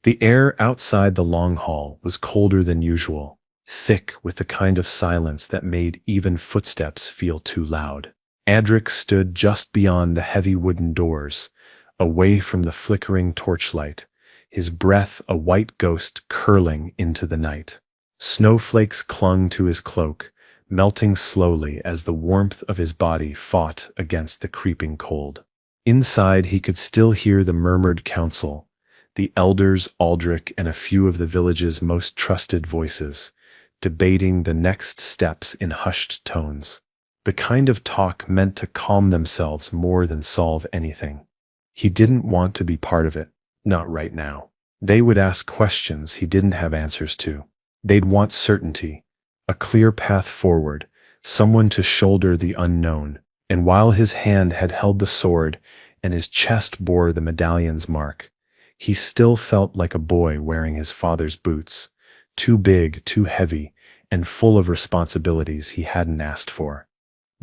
The air outside the long hall was colder than usual, thick with the kind of silence that made even footsteps feel too loud. Eadric stood just beyond the heavy wooden doors, away from the flickering torchlight, his breath a white ghost curling into the night. Snowflakes clung to his cloak, melting slowly as the warmth of his body fought against the creeping cold. Inside he could still hear the murmured council, the elders Aldric and a few of the village's most trusted voices, debating the next steps in hushed tones. The kind of talk meant to calm themselves more than solve anything. He didn't want to be part of it, not right now. They would ask questions he didn't have answers to. They'd want certainty, a clear path forward, someone to shoulder the unknown. And while his hand had held the sword and his chest bore the medallion's mark, he still felt like a boy wearing his father's boots, too big, too heavy, and full of responsibilities he hadn't asked for.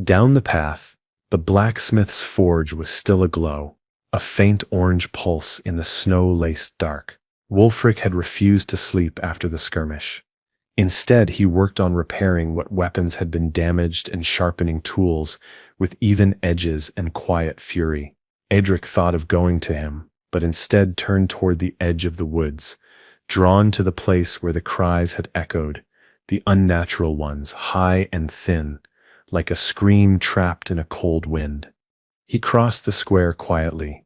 Down the path, the blacksmith's forge was still aglow, a faint orange pulse in the snow-laced dark. Wulfric had refused to sleep after the skirmish. Instead, he worked on repairing what weapons had been damaged and sharpening tools with even edges and quiet fury. Eadric thought of going to him, but instead turned toward the edge of the woods, drawn to the place where the cries had echoed, the unnatural ones, high and thin, like a scream trapped in a cold wind. He crossed the square quietly,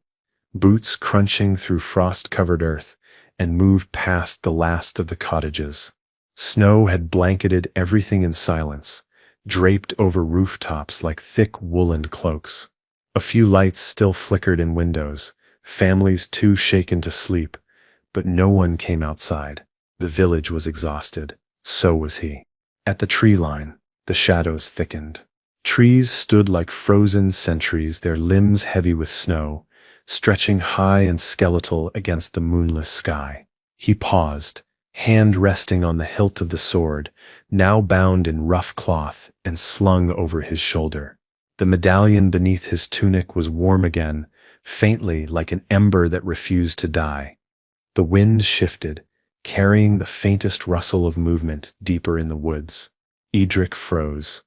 boots crunching through frost-covered earth, and moved past the last of the cottages. Snow had blanketed everything in silence, draped over rooftops like thick woolen cloaks. A few lights still flickered in windows, families too shaken to sleep, but no one came outside. The village was exhausted. So was he. At the tree line, the shadows thickened. Trees stood like frozen sentries, their limbs heavy with snow, stretching high and skeletal against the moonless sky. He paused, hand resting on the hilt of the sword, now bound in rough cloth and slung over his shoulder. The medallion beneath his tunic was warm again, faintly like an ember that refused to die. The wind shifted, carrying the faintest rustle of movement deeper in the woods. Eadric froze.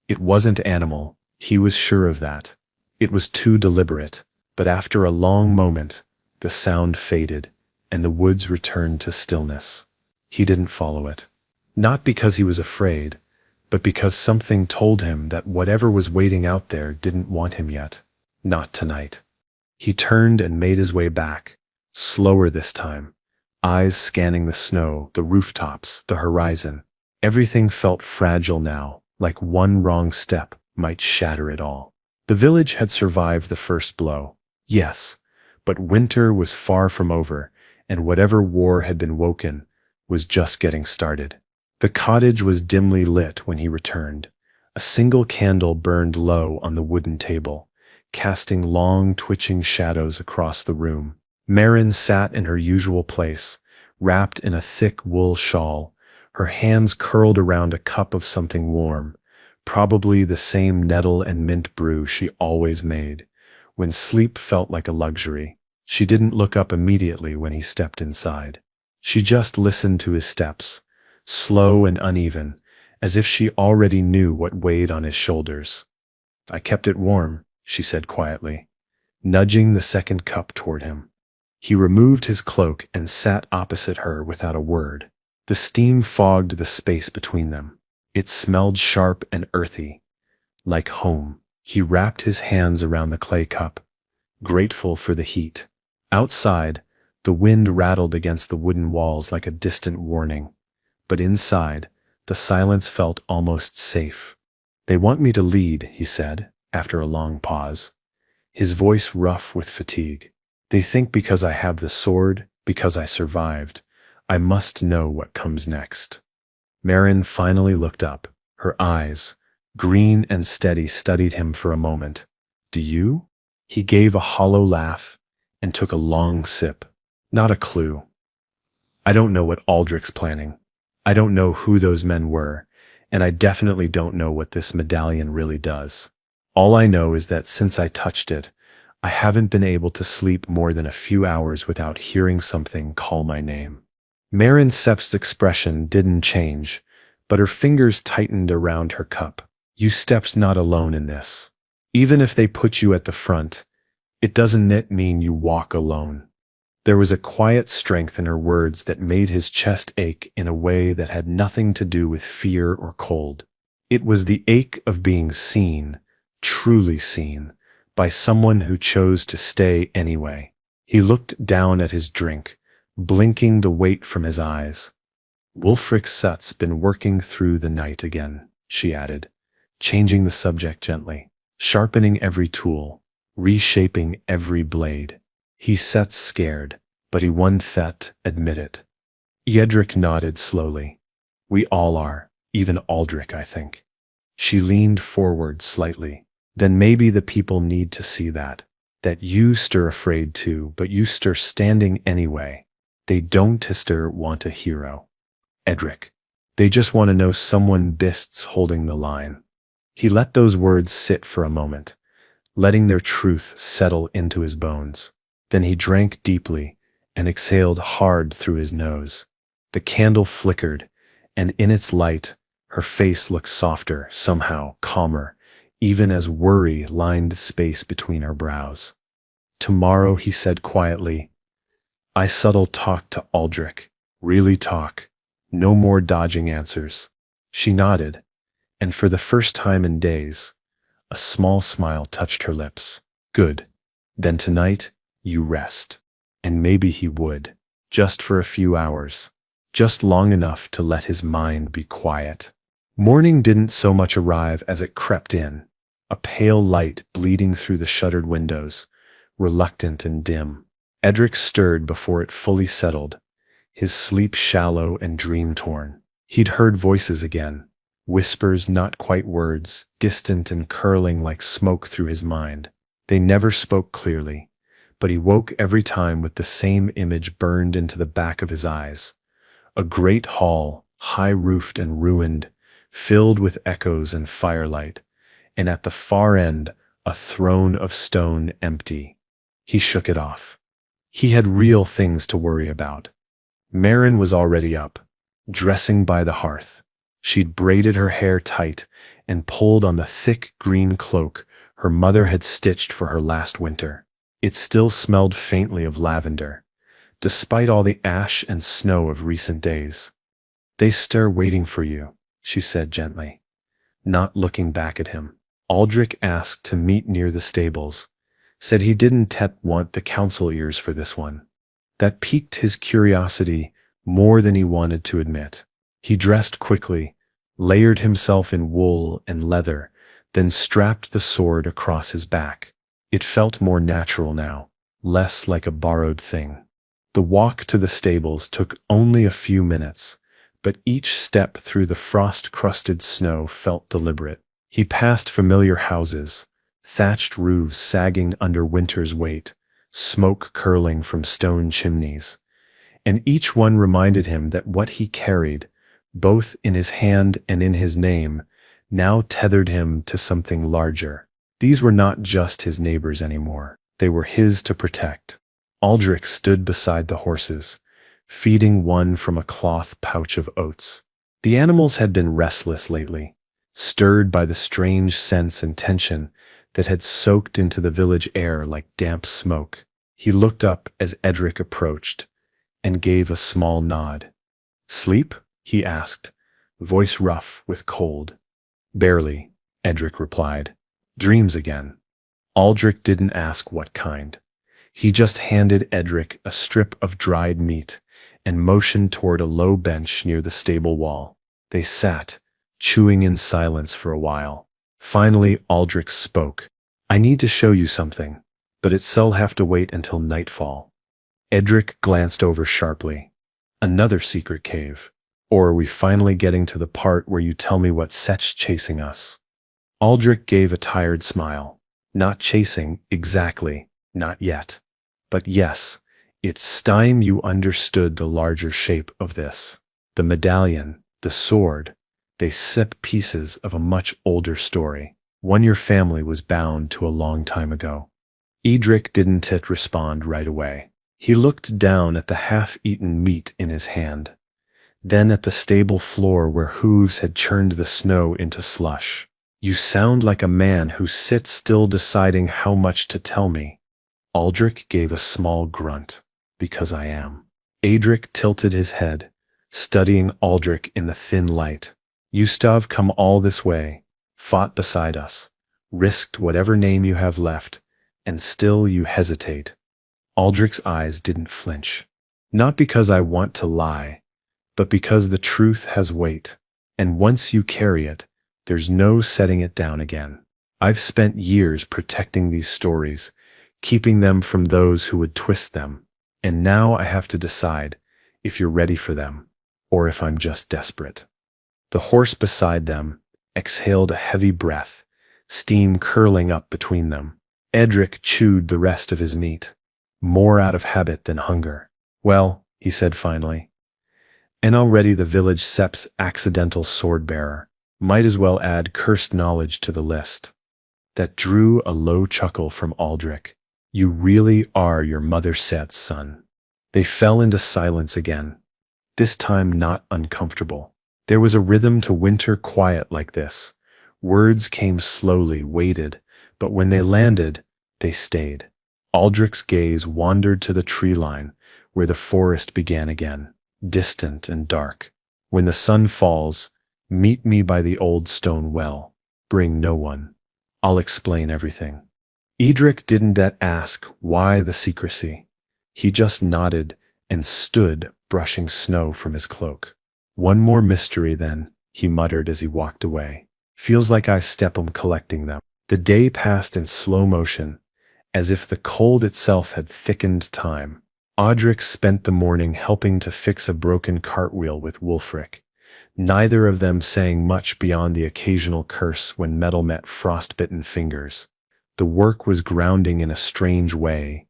It wasn't animal, he was sure of that. It was too deliberate, but after a long moment, the sound faded, and the woods returned to stillness. He didn't follow it. Not because he was afraid, but because something told him that whatever was waiting out there didn't want him yet. Not tonight. He turned and made his way back, slower this time, eyes scanning the snow, the rooftops, the horizon. Everything felt fragile now, like one wrong step might shatter it all. The village had survived the first blow, yes, but winter was far from over, and whatever war had been woken was just getting started. The cottage was dimly lit when he returned. A single candle burned low on the wooden table, casting long, twitching shadows across the room. Mairin sat in her usual place, wrapped in a thick wool shawl, her hands curled around a cup of something warm, probably the same nettle and mint brew she always made, when sleep felt like a luxury. She didn't look up immediately when he stepped inside. She just listened to his steps, slow and uneven, as if she already knew what weighed on his shoulders. "I kept it warm," she said quietly, nudging the second cup toward him. He removed his cloak and sat opposite her without a word. The steam fogged the space between them. It smelled sharp and earthy, like home. He wrapped his hands around the clay cup, grateful for the heat. Outside, the wind rattled against the wooden walls like a distant warning, but inside, the silence felt almost safe. "They want me to lead," he said, after a long pause, his voice rough with fatigue. "They think because I have the sword, because I survived, I must know what comes next." Mairin finally looked up. Her eyes, green and steady, studied him for a moment. "Do you?" He gave a hollow laugh and took a long sip. "Not a clue. I don't know what Aldric's planning. I don't know who those men were, and I definitely don't know what this medallion really does. All I know is that since I touched it, I haven't been able to sleep more than a few hours without hearing something call my name." Mairin Sep's expression didn't change, but her fingers tightened around her cup. "You Step's not alone in this. Even if they put you at the front, it doesn't mean you walk alone." There was a quiet strength in her words that made his chest ache in a way that had nothing to do with fear or cold. It was the ache of being seen, truly seen, by someone who chose to stay anyway. He looked down at his drink, blinking the weight from his eyes. "Wulfric Sut's been working through the night again," she added, changing the subject gently, sharpening every tool, reshaping every blade. "He Set's scared, but he won't admit it." Eadric nodded slowly. "We all are, even Aldric, I think." She leaned forward slightly. "Then maybe the people need to see that you stir afraid too, but you stir standing anyway. They don't stir want a hero, Eadric. They just want to know someone bists holding the line." He let those words sit for a moment, letting their truth settle into his bones. Then he drank deeply and exhaled hard through his nose. The candle flickered, and in its light, her face looked softer, somehow calmer, even as worry lined the space between her brows. "Tomorrow," he said quietly, "I subtle talk to Aldric. Really talk. No more dodging answers." She nodded, and for the first time in days, a small smile touched her lips. "Good. Then tonight, you rest." And maybe he would, just for a few hours, just long enough to let his mind be quiet. Morning didn't so much arrive as it crept in, a pale light bleeding through the shuttered windows, reluctant and dim. Eadric stirred before it fully settled, his sleep shallow and dream-torn. He'd heard voices again, whispers not quite words, distant and curling like smoke through his mind. They never spoke clearly, but he woke every time with the same image burned into the back of his eyes. A great hall, high-roofed and ruined, filled with echoes and firelight, and at the far end, a throne of stone empty. He shook it off. He had real things to worry about. Mairin was already up, dressing by the hearth. She'd braided her hair tight and pulled on the thick green cloak her mother had stitched for her last winter. It still smelled faintly of lavender, despite all the ash and snow of recent days. "They stir waiting for you," she said gently, not looking back at him. Aldric asked to meet near the stables, said he didn't want the council ears for this one. That piqued his curiosity more than he wanted to admit. He dressed quickly, layered himself in wool and leather, then strapped the sword across his back. It felt more natural now, less like a borrowed thing. The walk to the stables took only a few minutes, but each step through the frost-crusted snow felt deliberate. He passed familiar houses, thatched roofs sagging under winter's weight, smoke curling from stone chimneys, and each one reminded him that what he carried, both in his hand and in his name, now tethered him to something larger. These were not just his neighbors anymore. They were his to protect. Aldric stood beside the horses, feeding one from a cloth pouch of oats. The animals had been restless lately, stirred by the strange sense and tension that had soaked into the village air like damp smoke. He looked up as Eadric approached, and gave a small nod. "Sleep?" he asked, voice rough with cold. "Barely," Eadric replied. "Dreams again." Aldric didn't ask what kind. He just handed Eadric a strip of dried meat and motioned toward a low bench near the stable wall. They sat, chewing in silence for a while. Finally, Aldric spoke. "I need to show you something, but it'll have to wait until nightfall." Eadric glanced over sharply. "Another secret cave? Or are we finally getting to the part where you tell me what Set's chasing us?" Aldric gave a tired smile. "Not chasing, exactly, not yet. But yes, it's time you understood the larger shape of this. The medallion, the sword, they sip pieces of a much older story, one your family was bound to a long time ago." Eadric didn't respond right away. He looked down at the half-eaten meat in his hand, then at the stable floor where hooves had churned the snow into slush. "You sound like a man who sits still deciding how much to tell me." Aldric gave a small grunt. "Because I am." Eadric tilted his head, studying Aldric in the thin light. "You've come all this way, fought beside us, risked whatever name you have left, and still you hesitate." Aldric's eyes didn't flinch. "Not because I want to lie, but because the truth has weight, and once you carry it, there's no setting it down again. I've spent years protecting these stories, keeping them from those who would twist them, and now I have to decide if you're ready for them, or if I'm just desperate." The horse beside them exhaled a heavy breath, steam curling up between them. Eadric chewed the rest of his meat, more out of habit than hunger. "Well," he said finally, "and already the village sep's accidental sword-bearer. Might as well add cursed knowledge to the list." That drew a low chuckle from Aldric. "You really are your mother Set's son." They fell into silence again, this time not uncomfortable. There was a rhythm to winter quiet like this. Words came slowly, weighted, but when they landed, they stayed. Aldric's gaze wandered to the tree line, where the forest began again, distant and dark. "When the sun falls, meet me by the old stone well. Bring no one. I'll explain everything." Eadric didn't ask why the secrecy. He just nodded and stood, brushing snow from his cloak. "One more mystery then," he muttered as he walked away. "Feels like I step 'em collecting them." The day passed in slow motion, as if the cold itself had thickened time. Audric spent the morning helping to fix a broken cartwheel with Wulfric, neither of them saying much beyond the occasional curse when metal met frostbitten fingers. The work was grounding in a strange way,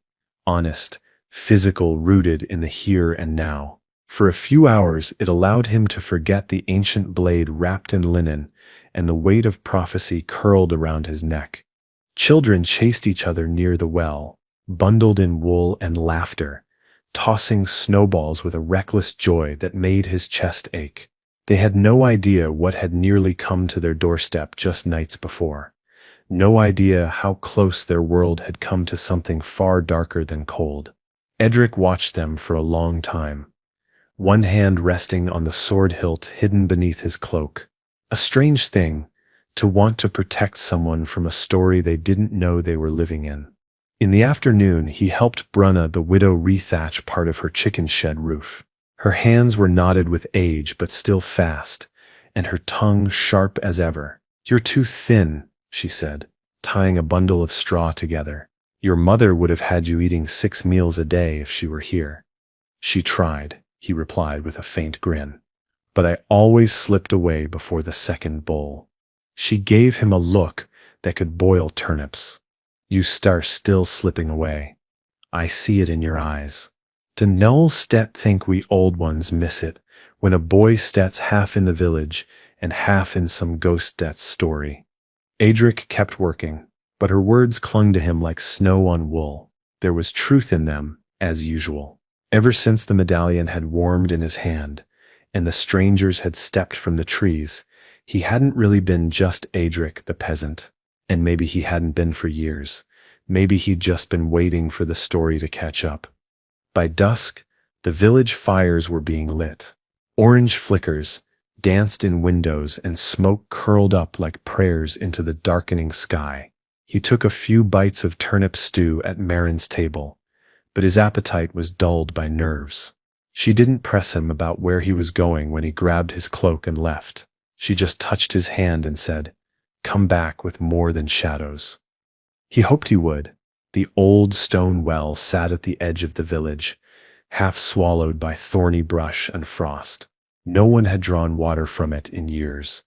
honest, physical, rooted in the here and now. For a few hours it allowed him to forget the ancient blade wrapped in linen and the weight of prophecy curled around his neck. Children chased each other near the well, bundled in wool and laughter, tossing snowballs with a reckless joy that made his chest ache. They had no idea what had nearly come to their doorstep just nights before. No idea how close their world had come to something far darker than cold. Eadric watched them for a long time, one hand resting on the sword hilt hidden beneath his cloak. A strange thing, to want to protect someone from a story they didn't know they were living in. In the afternoon, he helped Brunna the widow rethatch part of her chicken shed roof. Her hands were knotted with age but still fast, and her tongue sharp as ever. "You're too thin," she said, tying a bundle of straw together. "Your mother would have had you eating 6 meals a day if she were here." "She tried," he replied with a faint grin. "But I always slipped away before the second bowl." She gave him a look that could boil turnips. "You start still slipping away. I see it in your eyes. Do Noel Stet think we old ones miss it, when a boy Stet's half in the village and half in some ghost Stet's story?" Eadric kept working, but her words clung to him like snow on wool. There was truth in them, as usual. Ever since the medallion had warmed in his hand, and the strangers had stepped from the trees, he hadn't really been just Eadric the peasant. And maybe he hadn't been for years. Maybe he'd just been waiting for the story to catch up. By dusk, the village fires were being lit. Orange flickers danced in windows and smoke curled up like prayers into the darkening sky. He took a few bites of turnip stew at Mairin's table, but his appetite was dulled by nerves. She didn't press him about where he was going when he grabbed his cloak and left. She just touched his hand and said, "Come back with more than shadows." He hoped he would. The old stone well sat at the edge of the village, half swallowed by thorny brush and frost. No one had drawn water from it in years.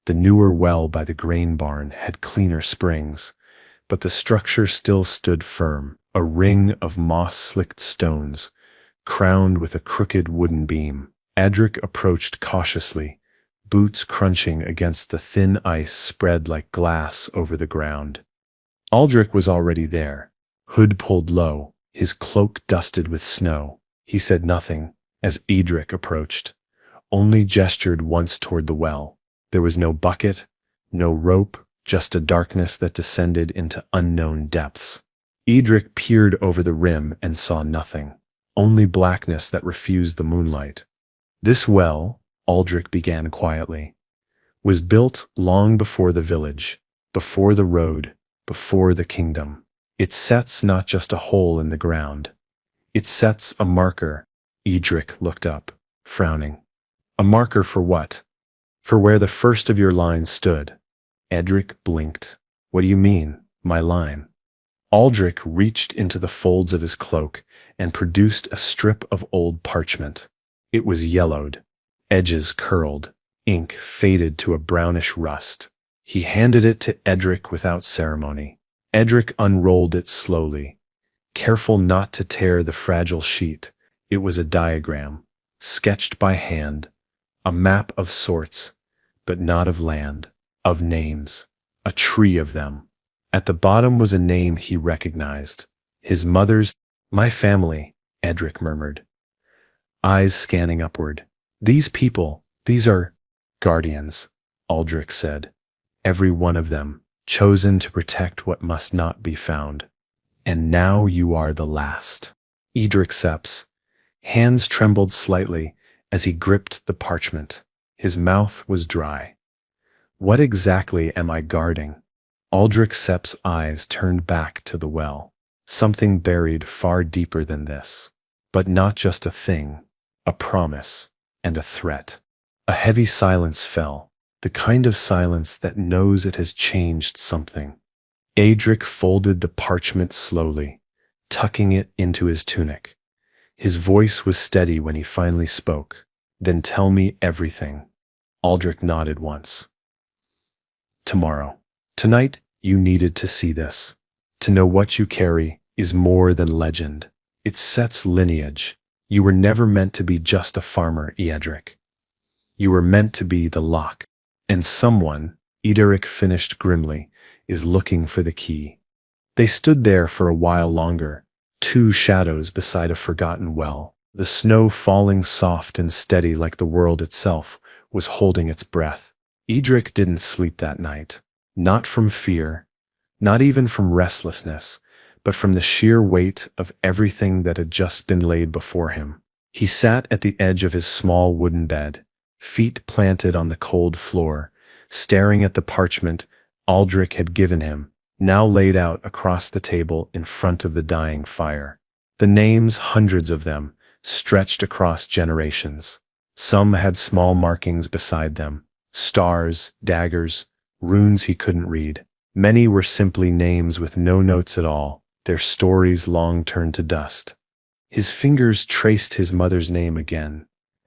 The newer well by the grain barn had cleaner springs, but the structure still stood firm, a ring of moss-slicked stones, crowned with a crooked wooden beam. Eadric approached cautiously, boots crunching against the thin ice spread like glass over the ground. Aldric was already there, hood pulled low, his cloak dusted with snow. He said nothing as Eadric approached, only gestured once toward the well. There was no bucket, no rope, just a darkness that descended into unknown depths. Eadric peered over the rim and saw nothing, only blackness that refused the moonlight. This well, Aldric began quietly, was built long before the village, before the road, before the kingdom. It sets not just a hole in the ground. It sets a marker. Eadric looked up, frowning. A marker for what? For where the first of your lines stood. Eadric blinked. What do you mean, my line? Aldric reached into the folds of his cloak and produced a strip of old parchment. It was yellowed, edges curled, ink faded to a brownish rust. He handed it to Eadric without ceremony. Eadric unrolled it slowly, careful not to tear the fragile sheet. It was a diagram, sketched by hand, a map of sorts, but not of land, of names, a tree of them. At the bottom was a name he recognized, his mother's. My family, Eadric murmured, eyes scanning upward. These people, these are guardians, Aldric said. Every one of them, chosen to protect what must not be found. And now you are the last. Eadric Seps. Hands trembled slightly as he gripped the parchment. His mouth was dry. What exactly am I guarding? Aldric Sep's eyes turned back to the well. Something buried far deeper than this. But not just a thing, a promise and a threat. A heavy silence fell, the kind of silence that knows it has changed something. Eadric folded the parchment slowly, tucking it into his tunic. His voice was steady when he finally spoke. Then tell me everything. Aldric nodded once. Tomorrow. Tonight, you needed to see this. To know what you carry is more than legend. It sets lineage. You were never meant to be just a farmer, Eadric. You were meant to be the lock. And someone, Eadric finished grimly, is looking for the key. They stood there for a while longer, two shadows beside a forgotten well. The snow falling soft and steady like the world itself was holding its breath. Eadric didn't sleep that night. Not from fear, not even from restlessness, but from the sheer weight of everything that had just been laid before him. He sat at the edge of his small wooden bed, feet planted on the cold floor, staring at the parchment Aldric had given him, now laid out across the table in front of the dying fire. The names, hundreds of them, stretched across generations. Some had small markings beside them, stars, daggers, runes he couldn't read. Many were simply names with no notes at all, their stories long turned to dust. His fingers traced his mother's name again,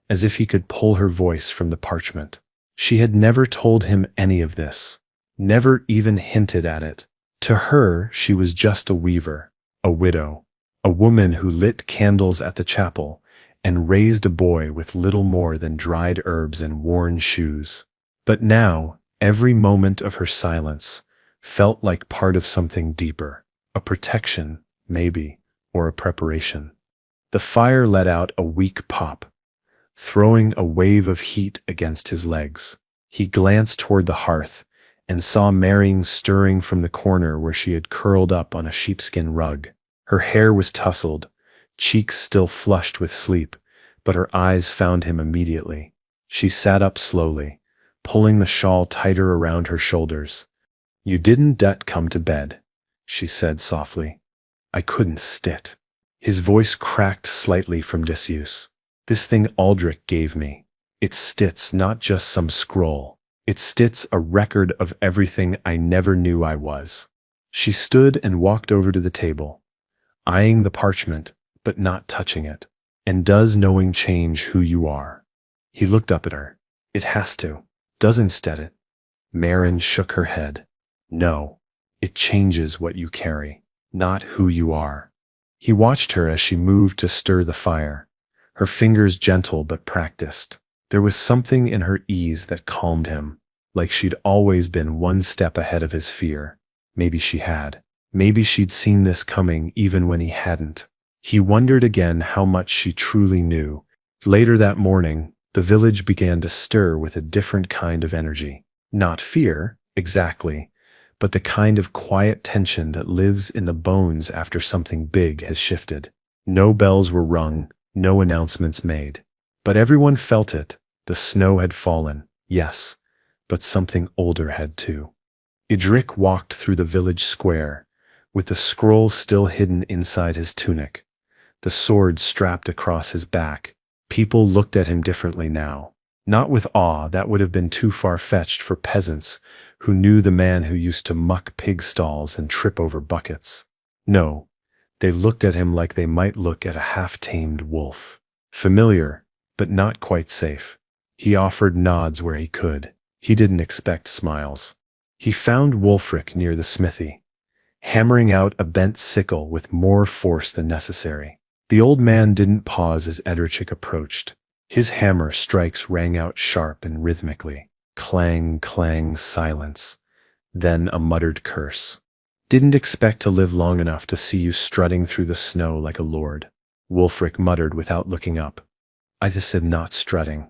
as if he could pull her voice from the parchment. She had never told him any of this, never even hinted at it. To her, she was just a weaver, a widow, a woman who lit candles at the chapel and raised a boy with little more than dried herbs and worn shoes. But now, every moment of her silence felt like part of something deeper, a protection, maybe, or a preparation. The fire let out a weak pop, throwing a wave of heat against his legs. He glanced toward the hearth and saw Mairin stirring from the corner where she had curled up on a sheepskin rug. Her hair was tousled, cheeks still flushed with sleep, but her eyes found him immediately. She sat up slowly, pulling the shawl tighter around her shoulders. "You didn't come to bed," she said softly. "I couldn't sit." His voice cracked slightly from disuse. "This thing Aldric gave me. It stits not just some scroll. It stits a record of everything I never knew I was." She stood and walked over to the table, eyeing the parchment, but not touching it. "And does knowing change who you are?" He looked up at her. "It has to. Doesn't stet it?" Mairin shook her head. "No, it changes what you carry, not who you are." He watched her as she moved to stir the fire, her fingers gentle but practiced. There was something in her ease that calmed him, like she'd always been one step ahead of his fear. Maybe she had. Maybe she'd seen this coming even when he hadn't. He wondered again how much she truly knew. Later that morning, the village began to stir with a different kind of energy. Not fear, exactly, but the kind of quiet tension that lives in the bones after something big has shifted. No bells were rung, no announcements made. But everyone felt it. The snow had fallen, yes, but something older had too. Eadric walked through the village square, with the scroll still hidden inside his tunic, the sword strapped across his back. People looked at him differently now. Not with awe, that would have been too far-fetched for peasants who knew the man who used to muck pig stalls and trip over buckets. No, they looked at him like they might look at a half-tamed wolf. Familiar, but not quite safe. He offered nods where he could. He didn't expect smiles. He found Wulfric near the smithy, hammering out a bent sickle with more force than necessary. The old man didn't pause as Eadric approached. His hammer strikes rang out sharp and rhythmically. Clang, clang, silence. Then a muttered curse. Didn't expect to live long enough to see you strutting through the snow like a lord. Wulfric muttered without looking up. I just said not strutting.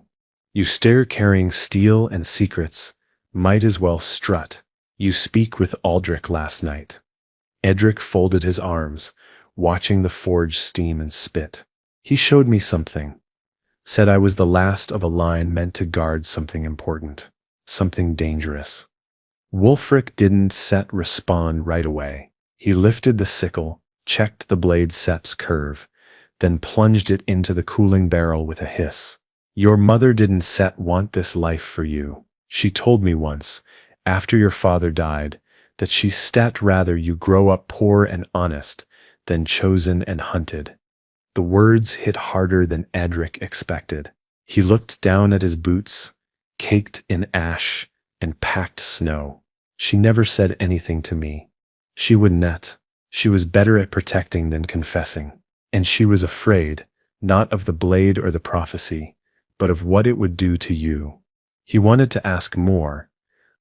You stare carrying steel and secrets. Might as well strut. You speak with Aldric last night. Eadric folded his arms, watching the forge steam and spit. He showed me something. Said I was the last of a line meant to guard something important. Something dangerous. Wulfric didn't respond right away. He lifted the sickle, checked the blade's sep's curve, then plunged it into the cooling barrel with a hiss. Your mother didn't want this life for you. She told me once, after your father died, that she rather you grow up poor and honest than chosen and hunted. The words hit harder than Eadric expected. He looked down at his boots, caked in ash and packed snow. She never said anything to me. She wouldn't. She was better at protecting than confessing. And she was afraid, not of the blade or the prophecy, but of what it would do to you. He wanted to ask more,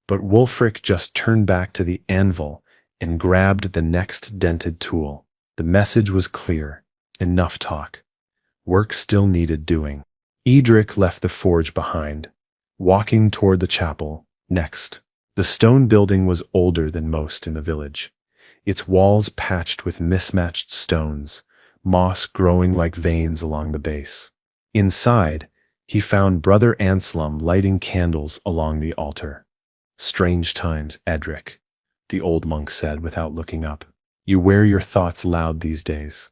but Wulfric just turned back to the anvil and grabbed the next dented tool. The message was clear. Enough talk. Work still needed doing. Eadric left the forge behind, walking toward the chapel. Next, the stone building was older than most in the village, its walls patched with mismatched stones, moss growing like veins along the base. Inside, he found Brother Anselm lighting candles along the altar. Strange times, Eadric, the old monk said without looking up. You wear your thoughts loud these days.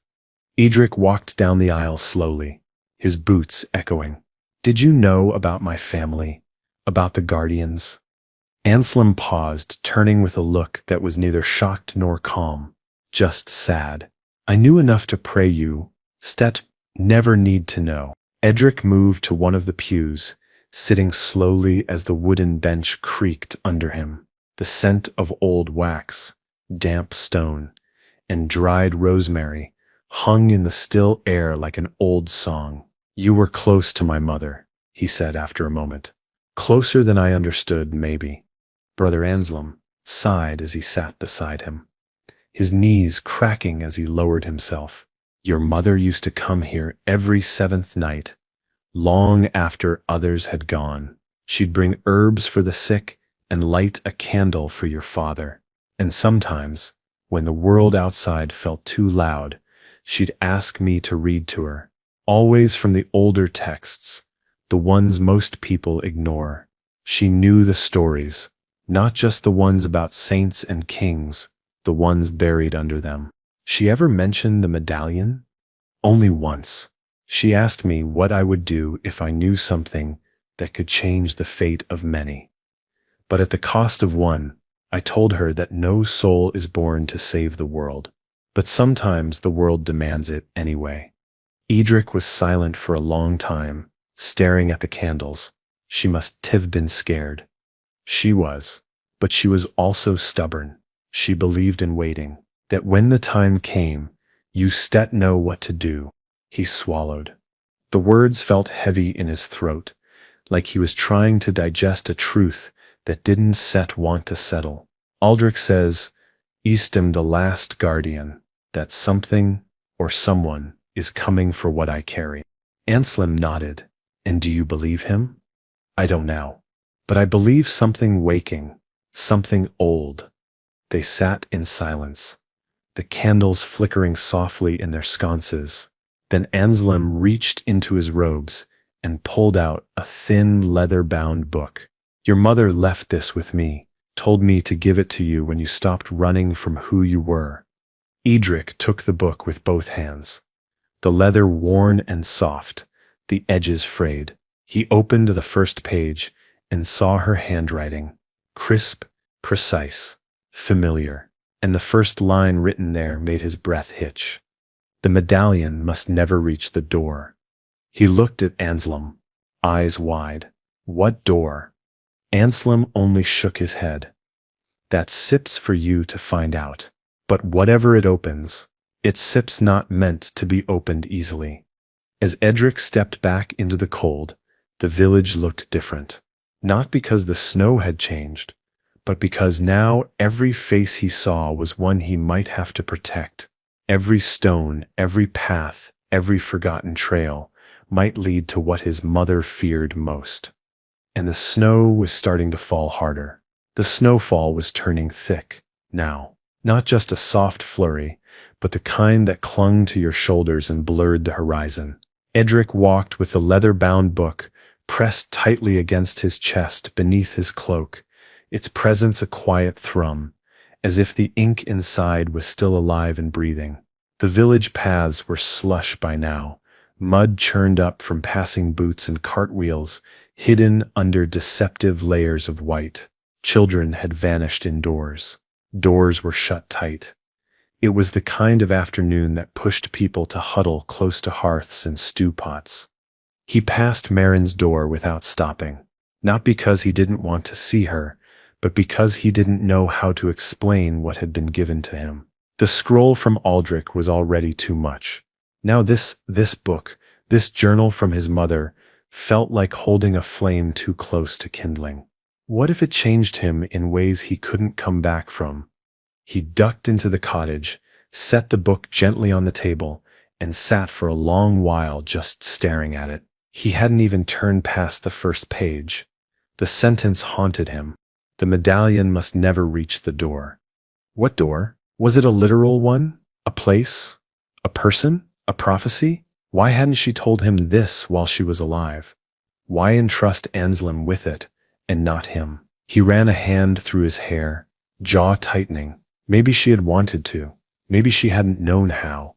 Eadric walked down the aisle slowly, his boots echoing. Did you know about my family? About the guardians? Anselm paused, turning with a look that was neither shocked nor calm, just sad. I knew enough to pray you, never need to know. Eadric moved to one of the pews, sitting slowly as the wooden bench creaked under him. The scent of old wax, damp stone, and dried rosemary hung in the still air like an old song. You were close to my mother, he said after a moment. Closer than I understood, maybe. Brother Anselm sighed as he sat beside him, his knees cracking as he lowered himself. Your mother used to come here every seventh night, long after others had gone. She'd bring herbs for the sick and light a candle for your father. And sometimes, when the world outside felt too loud, she'd ask me to read to her, always from the older texts, the ones most people ignore. She knew the stories, not just the ones about saints and kings, the ones buried under them. She ever mentioned the medallion? Only once. She asked me what I would do if I knew something that could change the fate of many. But at the cost of one, I told her that no soul is born to save the world. But sometimes the world demands it anyway. Eadric was silent for a long time, staring at the candles. She must have been scared. She was, but she was also stubborn. She believed in waiting, that when the time came, you know what to do. He swallowed. The words felt heavy in his throat, like he was trying to digest a truth that didn't want to settle. Aldric says, Eastem the last guardian, that something or someone is coming for what I carry. Anselm nodded. And do you believe him? I don't know. But I believe something waking, something old. They sat in silence, the candles flickering softly in their sconces. Then Anselm reached into his robes and pulled out a thin leather-bound book. Your mother left this with me, told me to give it to you when you stopped running from who you were. Eadric took the book with both hands. The leather worn and soft, the edges frayed. He opened the first page and saw her handwriting, crisp, precise, familiar, and the first line written there made his breath hitch. The medallion must never reach the door. He looked at Anselm, eyes wide. What door? Anselm only shook his head. That sip's for you to find out. But whatever it opens, its sip's not meant to be opened easily. As Eadric stepped back into the cold, the village looked different. Not because the snow had changed, but because now every face he saw was one he might have to protect. Every stone, every path, every forgotten trail might lead to what his mother feared most. And the snow was starting to fall harder. The snowfall was turning thick, now. Not just a soft flurry, but the kind that clung to your shoulders and blurred the horizon. Eadric walked with the leather-bound book pressed tightly against his chest beneath his cloak, its presence a quiet thrum, as if the ink inside was still alive and breathing. The village paths were slush by now, mud churned up from passing boots and cartwheels, hidden under deceptive layers of white. Children had vanished indoors. Doors were shut tight. It was the kind of afternoon that pushed people to huddle close to hearths and stew pots. He passed Mairin's door without stopping, not because he didn't want to see her, but because he didn't know how to explain what had been given to him. The scroll from Aldric was already too much. Now this book, this journal from his mother, felt like holding a flame too close to kindling. What if it changed him in ways he couldn't come back from? He ducked into the cottage, set the book gently on the table, and sat for a long while just staring at it. He hadn't even turned past the first page. The sentence haunted him. The medallion must never reach the door. What door? Was it a literal one? A place? A person? A prophecy? Why hadn't she told him this while she was alive? Why entrust Anselm with it, and not him? He ran a hand through his hair, jaw tightening. Maybe she had wanted to. Maybe she hadn't known how.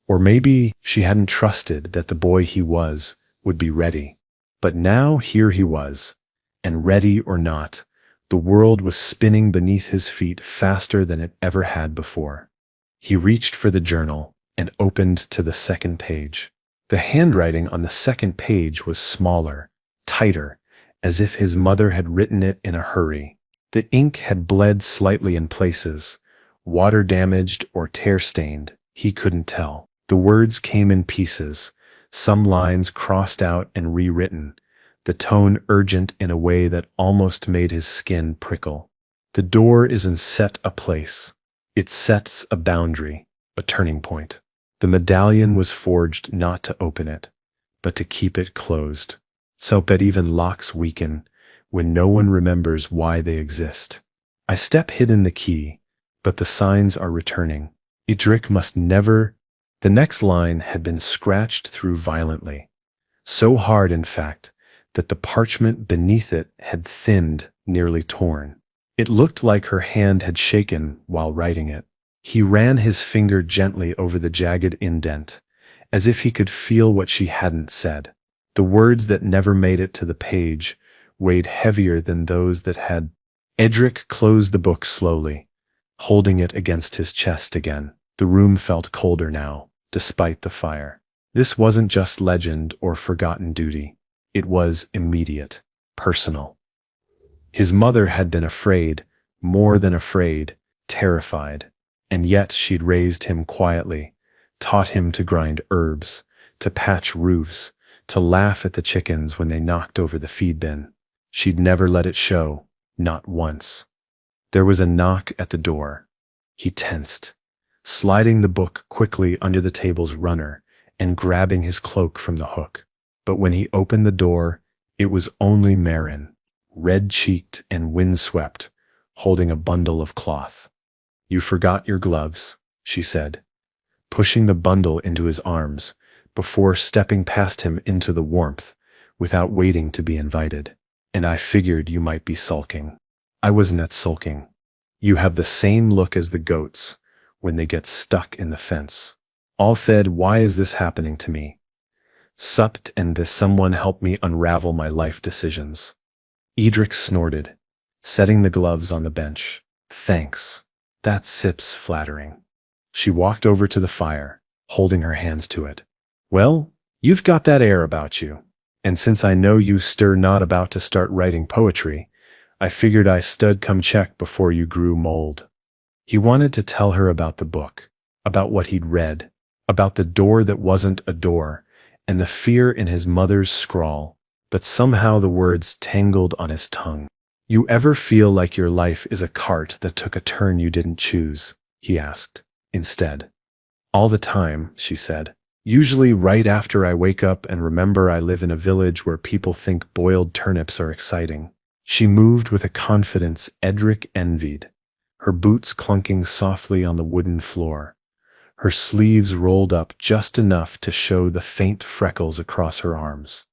Or maybe she hadn't trusted that the boy he was would be ready. But now here he was, and ready or not, the world was spinning beneath his feet faster than it ever had before. He reached for the journal and opened to the second page. The handwriting on the second page was smaller, tighter, as if his mother had written it in a hurry. The ink had bled slightly in places, water-damaged or tear-stained, he couldn't tell. The words came in pieces, some lines crossed out and rewritten, the tone urgent in a way that almost made his skin prickle. The door isn't set a place. It sets a boundary, a turning point. The medallion was forged not to open it, but to keep it closed, so that even locks weaken when no one remembers why they exist. I step hidden the key, but the signs are returning. Eadric must never. The next line had been scratched through violently, so hard in fact that the parchment beneath it had thinned, nearly torn. It looked like her hand had shaken while writing it. He ran his finger gently over the jagged indent, as if he could feel what she hadn't said. The words that never made it to the page weighed heavier than those that had. Eadric closed the book slowly, holding it against his chest again. The room felt colder now, despite the fire. This wasn't just legend or forgotten duty. It was immediate, personal. His mother had been afraid, more than afraid, terrified, and yet she'd raised him quietly, taught him to grind herbs, to patch roofs, to laugh at the chickens when they knocked over the feed bin. She'd never let it show, not once. There was a knock at the door. He tensed, sliding the book quickly under the table's runner and grabbing his cloak from the hook. But when he opened the door, it was only Mairin, red-cheeked and windswept, holding a bundle of cloth. "You forgot your gloves," she said, pushing the bundle into his arms before stepping past him into the warmth without waiting to be invited. "And I figured you might be sulking." "I wasn't sulking. You have the same look as the goats when they get stuck in the fence." All said, "Why is this happening to me?" Supped and this someone help me unravel my life decisions. Eadric snorted, setting the gloves on the bench. "Thanks. That sip's flattering." She walked over to the fire, holding her hands to it. "Well, you've got that air about you. And since I know you stir not about to start writing poetry, I figured I stud come check before you grew mold." He wanted to tell her about the book, about what he'd read, about the door that wasn't a door, and the fear in his mother's scrawl, but somehow the words tangled on his tongue. "You ever feel like your life is a cart that took a turn you didn't choose?" he asked, instead. "All the time," she said. "Usually right after I wake up and remember I live in a village where people think boiled turnips are exciting." She moved with a confidence Eadric envied, her boots clunking softly on the wooden floor, her sleeves rolled up just enough to show the faint freckles across her arms.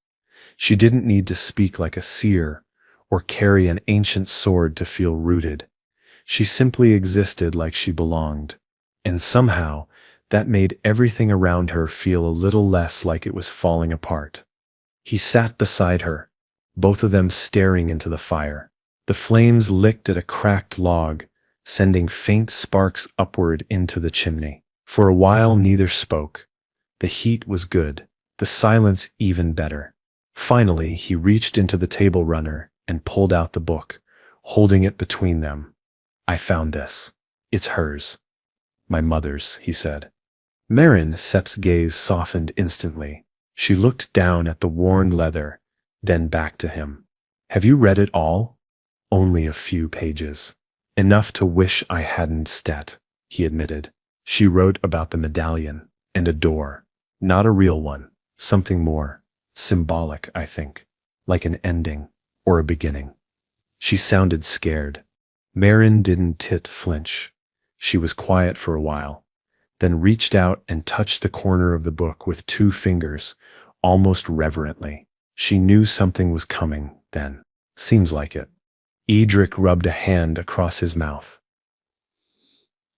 She didn't need to speak like a seer or carry an ancient sword to feel rooted. She simply existed like she belonged, and somehow that made everything around her feel a little less like it was falling apart. He sat beside her, both of them staring into the fire. The flames licked at a cracked log, sending faint sparks upward into the chimney. For a while neither spoke. The heat was good, the silence even better. Finally he reached into the table runner and pulled out the book, holding it between them. "I found this. It's hers. My mother's," he said. Mairin Sep's gaze softened instantly. She looked down at the worn leather, then back to him. "Have you read it all?" "Only a few pages. Enough to wish I hadn't stat," he admitted. She wrote about the medallion and a door. Not a real one, something more symbolic, I think, like an ending or a beginning. She sounded scared. Mairin didn't flinch. She was quiet for a while, then reached out and touched the corner of the book with 2 fingers, almost reverently. She knew something was coming, then. "Seems like it." Eadric rubbed a hand across his mouth.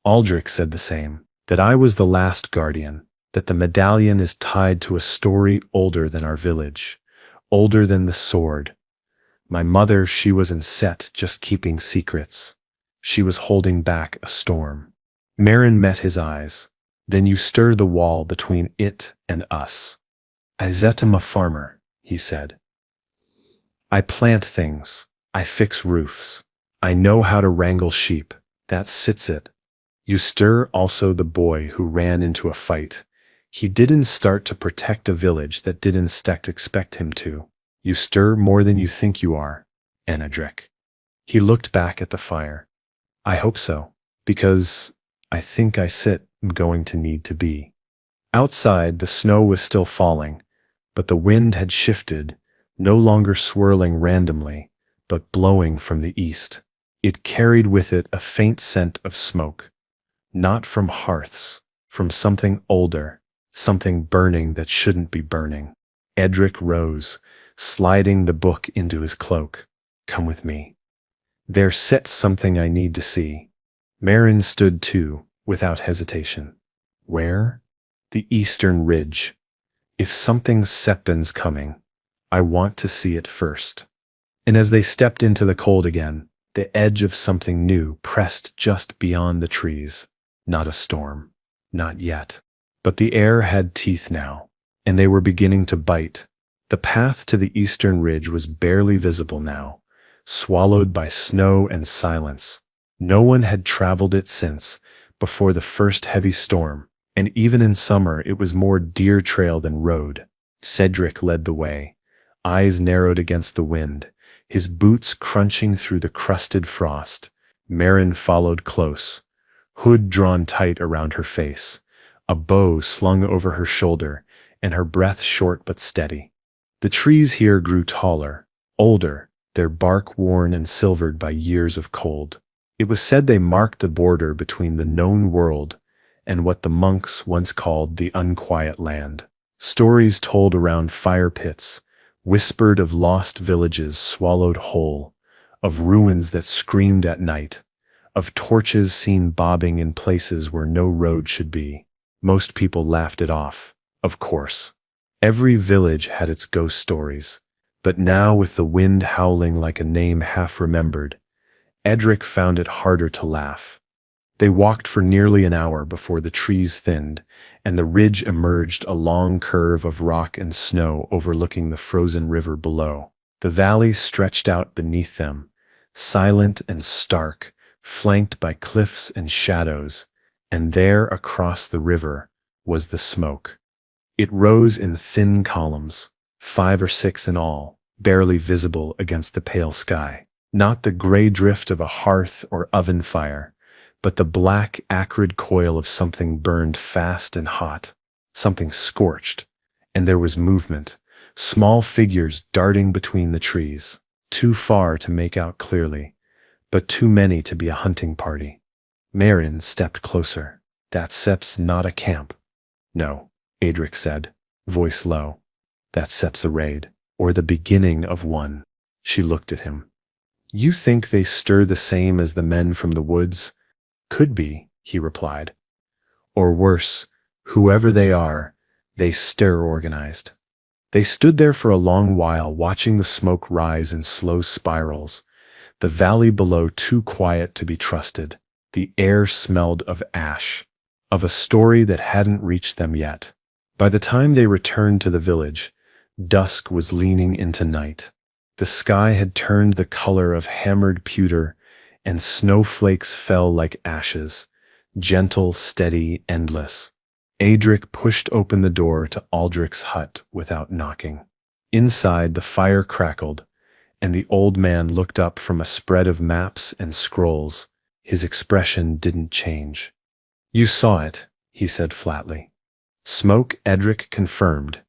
"Aldric said the same, that I was the last guardian, that the medallion is tied to a story older than our village, older than the sword. My mother, she wasn't set just keeping secrets. She was holding back a storm." Mairin met his eyes. "Then you stir the wall between it and us." "I'm a farmer," he said. "I plant things. I fix roofs. I know how to wrangle sheep. That sits it. You stir also the boy who ran into a fight. He didn't start to protect a village that didn't expect him to. You stir more than you think you are, Eadric." He looked back at the fire. "I hope so, because I think I'm going to need to be." Outside, the snow was still falling, but the wind had shifted, no longer swirling randomly, but blowing from the east. It carried with it a faint scent of smoke. Not from hearths, from something older, something burning that shouldn't be burning. Eadric rose, sliding the book into his cloak. "Come with me. There's something I need to see." Mairin stood too, without hesitation. "Where?" "The eastern ridge. If something's Sepin's coming, I want to see it first." And as they stepped into the cold again, the edge of something new pressed just beyond the trees. Not a storm. Not yet. But the air had teeth now, and they were beginning to bite. The path to the eastern ridge was barely visible now, swallowed by snow and silence. No one had traveled it since, before the first heavy storm, and even in summer it was more deer trail than road. Cedric led the way, eyes narrowed against the wind, his boots crunching through the crusted frost. Mairin followed close, hood drawn tight around her face, a bow slung over her shoulder, and her breath short but steady. The trees here grew taller, older, their bark worn and silvered by years of cold. It was said they marked the border between the known world and what the monks once called the unquiet land. Stories told around fire pits, whispered of lost villages swallowed whole, of ruins that screamed at night, of torches seen bobbing in places where no road should be. Most people laughed it off, of course. Every village had its ghost stories, but now with the wind howling like a name half remembered, Eadric found it harder to laugh. They walked for nearly an hour before the trees thinned, and the ridge emerged a long curve of rock and snow overlooking the frozen river below. The valley stretched out beneath them, silent and stark, flanked by cliffs and shadows, and there across the river was the smoke. It rose in thin columns, 5 or 6 in all, barely visible against the pale sky. Not the gray drift of a hearth or oven fire, but the black, acrid coil of something burned fast and hot, something scorched, and there was movement, small figures darting between the trees, too far to make out clearly, but too many to be a hunting party. Mairin stepped closer. "That Sep's not a camp." "No," Eadric said, voice low. "That Sep's a raid, or the beginning of one." She looked at him. "You think they stir the same as the men from the woods?" "Could be," he replied. "Or worse, whoever they are, they stir organized." They stood there for a long while watching the smoke rise in slow spirals, the valley below too quiet to be trusted. The air smelled of ash, of a story that hadn't reached them yet. By the time they returned to the village, dusk was leaning into night. The sky had turned the color of hammered pewter, and snowflakes fell like ashes, gentle, steady, endless. Eadric pushed open the door to Aldric's hut without knocking. Inside, the fire crackled, and the old man looked up from a spread of maps and scrolls. His expression didn't change. "You saw it," he said flatly. Smoke, Eadric confirmed,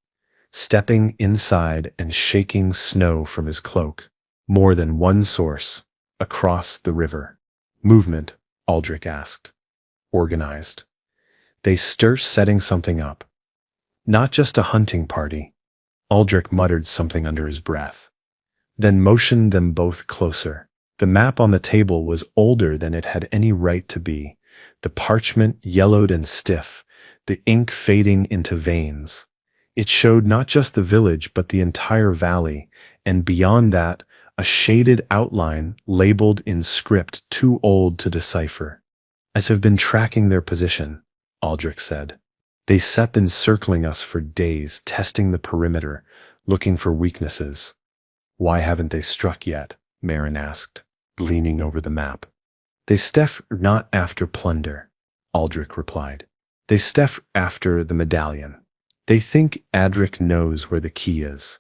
stepping inside and shaking snow from his cloak. More than one source, across the river. "Movement?" Aldric asked. "Organized. They stir setting something up. Not just a hunting party." Aldric muttered something under his breath, then motioned them both closer. The map on the table was older than it had any right to be, the parchment yellowed and stiff, the ink fading into veins. It showed not just the village but the entire valley, and beyond that, a shaded outline labeled in script too old to decipher. "As have been tracking their position," Aldric said. "They sep encircling us for days, testing the perimeter, looking for weaknesses." "Why haven't they struck yet?" Mairin asked, leaning over the map. "They step not after plunder," Aldric replied. "They step after the medallion. They think Eadric knows where the key is."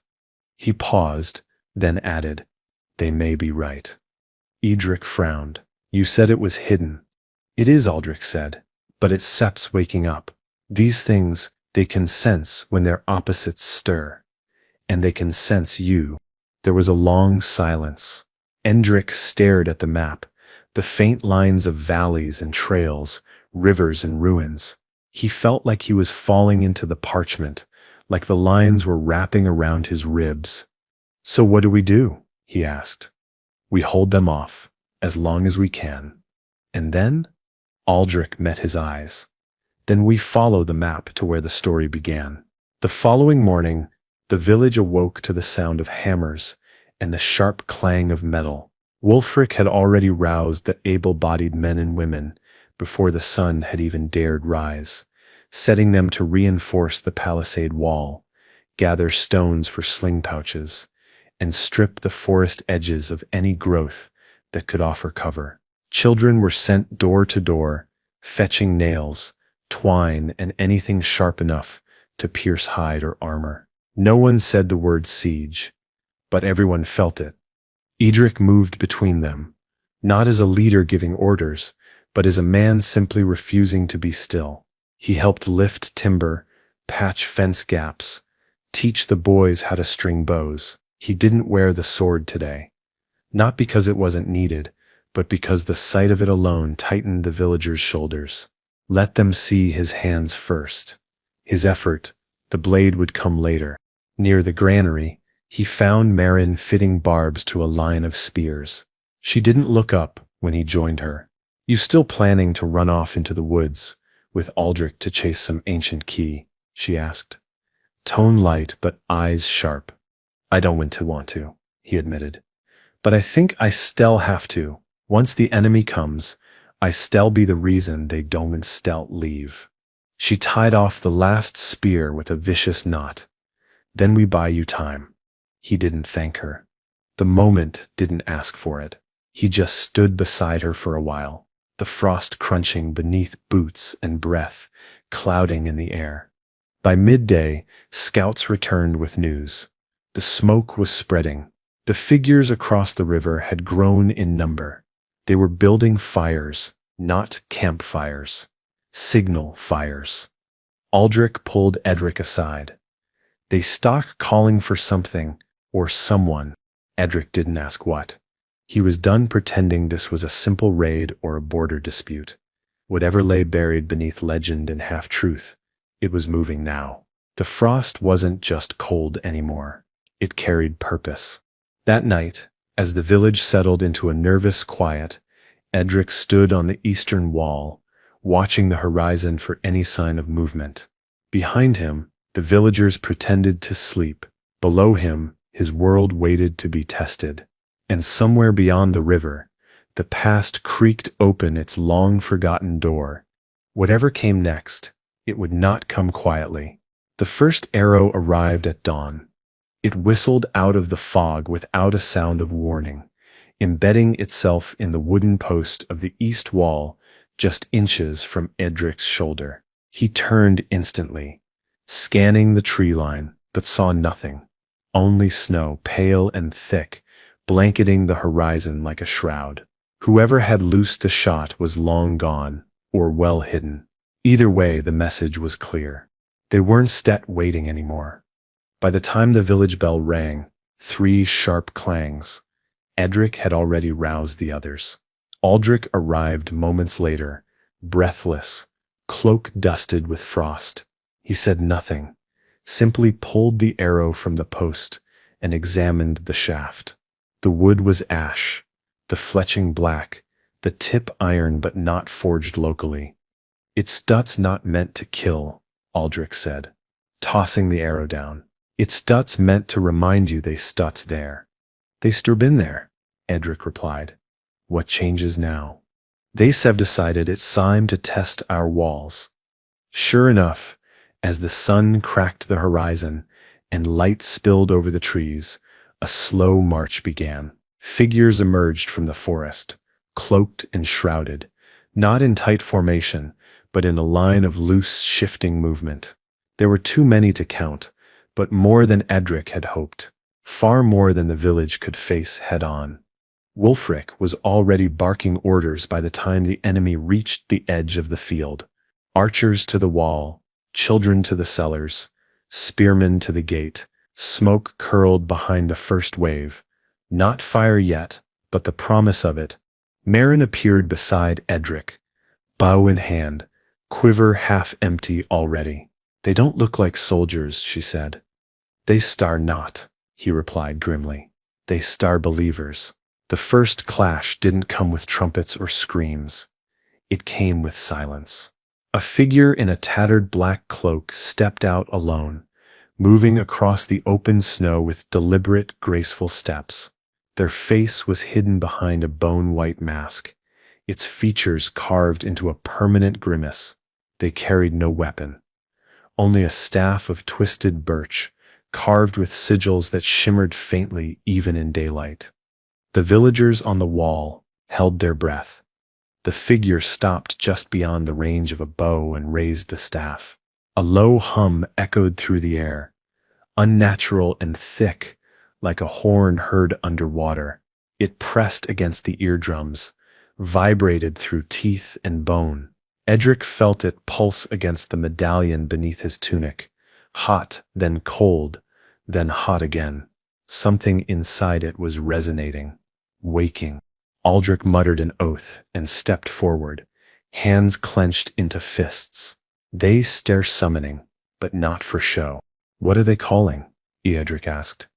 He paused, then added, "They may be right." Eadric frowned. "You said it was hidden." "It is," Aldric said, "but it's Sep's waking up. These things, they can sense when their opposites stir. And they can sense you." There was a long silence. Eadric stared at the map, the faint lines of valleys and trails, rivers and ruins. He felt like he was falling into the parchment, like the lines were wrapping around his ribs. "So what do we do?" he asked. "We hold them off, as long as we can. And then?" Aldric met his eyes. "Then we follow the map to where the story began." The following morning, the village awoke to the sound of hammers and the sharp clang of metal. Wulfric had already roused the able-bodied men and women before the sun had even dared rise, setting them to reinforce the palisade wall, gather stones for sling pouches, and strip the forest edges of any growth that could offer cover. Children were sent door to door, fetching nails, twine, and anything sharp enough to pierce hide or armor. No one said the word siege, but everyone felt it. Eadric moved between them, not as a leader giving orders, but is a man simply refusing to be still. He helped lift timber, patch fence gaps, teach the boys how to string bows. He didn't wear the sword today. Not because it wasn't needed, but because the sight of it alone tightened the villagers' shoulders. Let them see his hands first. His effort, the blade would come later. Near the granary, he found Mairin fitting barbs to a line of spears. She didn't look up when he joined her. "You still planning to run off into the woods with Aldric to chase some ancient key?" she asked. Tone light but eyes sharp. "I don't want to," he admitted. "But I think I still have to. Once the enemy comes, I still be the reason they don't still leave." She tied off the last spear with a vicious knot. "Then we buy you time." He didn't thank her. The moment didn't ask for it. He just stood beside her for a while, the frost crunching beneath boots and breath clouding in the air. By midday, scouts returned with news. The smoke was spreading. The figures across the river had grown in number. They were building fires, not campfires. Signal fires. Aldric pulled Eadric aside. They stopped calling for something, or someone. Eadric didn't ask what. He was done pretending this was a simple raid or a border dispute. Whatever lay buried beneath legend and half-truth, it was moving now. The frost wasn't just cold anymore. It carried purpose. That night, as the village settled into a nervous quiet, Eadric stood on the eastern wall, watching the horizon for any sign of movement. Behind him, the villagers pretended to sleep. Below him, his world waited to be tested. And somewhere beyond the river, the past creaked open its long-forgotten door. Whatever came next, it would not come quietly. The first arrow arrived at dawn. It whistled out of the fog without a sound of warning, embedding itself in the wooden post of the east wall just inches from Eadric's shoulder. He turned instantly, scanning the tree line, but saw nothing. Only snow, pale and thick, blanketing the horizon like a shroud. Whoever had loosed the shot was long gone, or well hidden. Either way, the message was clear. They weren't waiting anymore. By the time the village bell rang, 3 sharp clangs, Eadric had already roused the others. Aldric arrived moments later, breathless, cloak dusted with frost. He said nothing, simply pulled the arrow from the post and examined the shaft. The wood was ash, the fletching black, the tip iron but not forged locally. "It's studs not meant to kill," Aldric said, tossing the arrow down. "It's studs meant to remind you they studs there." "They still been there," Eadric replied. "What changes now?" "They've decided it's time to test our walls." Sure enough, as the sun cracked the horizon and light spilled over the trees, a slow march began. Figures emerged from the forest, cloaked and shrouded, not in tight formation, but in a line of loose, shifting movement. There were too many to count, but more than Eadric had hoped, far more than the village could face head-on. Wulfric was already barking orders by the time the enemy reached the edge of the field. Archers to the wall, children to the cellars, spearmen to the gate. Smoke curled behind the first wave. Not fire yet, but the promise of it. Mairin appeared beside Eadric, bow in hand, quiver half empty already. "They don't look like soldiers," she said. "They star not," he replied grimly. "They star believers." The first clash didn't come with trumpets or screams. It came with silence. A figure in a tattered black cloak stepped out alone, moving across the open snow with deliberate, graceful steps. Their face was hidden behind a bone-white mask, its features carved into a permanent grimace. They carried no weapon, only a staff of twisted birch, carved with sigils that shimmered faintly even in daylight. The villagers on the wall held their breath. The figure stopped just beyond the range of a bow and raised the staff. A low hum echoed through the air, unnatural and thick, like a horn heard underwater. It pressed against the eardrums, vibrated through teeth and bone. Eadric felt it pulse against the medallion beneath his tunic, hot, then cold, then hot again. Something inside it was resonating, waking. Aldric muttered an oath and stepped forward, hands clenched into fists. They stare summoning, but not for show. What are they calling? Eadric asked.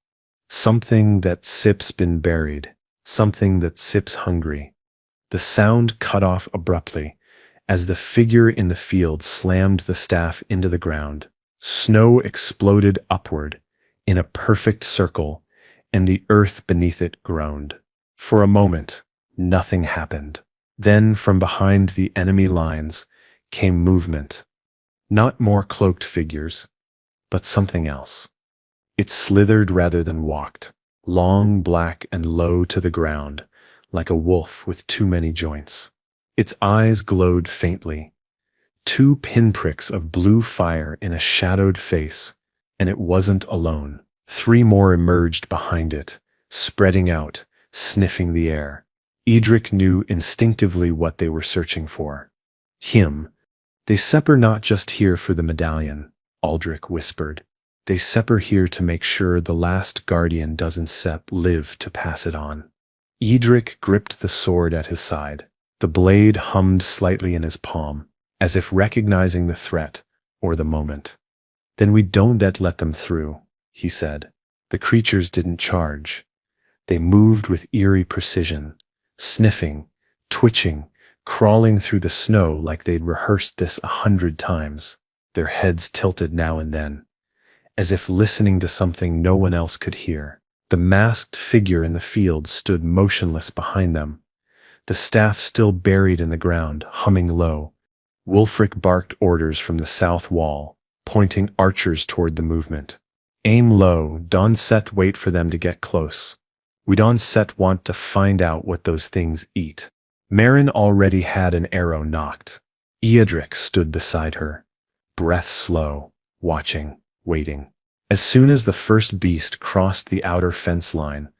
Something that sips been buried, something that sips hungry. The sound cut off abruptly, as the figure in the field slammed the staff into the ground. Snow exploded upward, in a perfect circle, and the earth beneath it groaned. For a moment, nothing happened. Then, from behind the enemy lines, came movement. Not more cloaked figures, but something else. It slithered rather than walked, long, black, and low to the ground, like a wolf with too many joints. Its eyes glowed faintly, 2 pinpricks of blue fire in a shadowed face, and it wasn't alone. 3 more emerged behind it, spreading out, sniffing the air. Eadric knew instinctively what they were searching for. Him. They separ not just here for the medallion, Aldric whispered. They separ here to make sure the last guardian doesn't live to pass it on. Eadric gripped the sword at his side. The blade hummed slightly in his palm, as if recognizing the threat or the moment. Then we don't let them through, he said. The creatures didn't charge. They moved with eerie precision, sniffing, twitching, crawling through the snow like they'd rehearsed this 100 times, their heads tilted now and then, as if listening to something no one else could hear. The masked figure in the field stood motionless behind them, the staff still buried in the ground, humming low. Wulfric barked orders from the south wall, pointing archers toward the movement. Aim low, don't wait for them to get close. We don't want to find out what those things eat. Mairin already had an arrow knocked. Eadric stood beside her, breath slow, watching, waiting. As soon as the first beast crossed the outer fence line,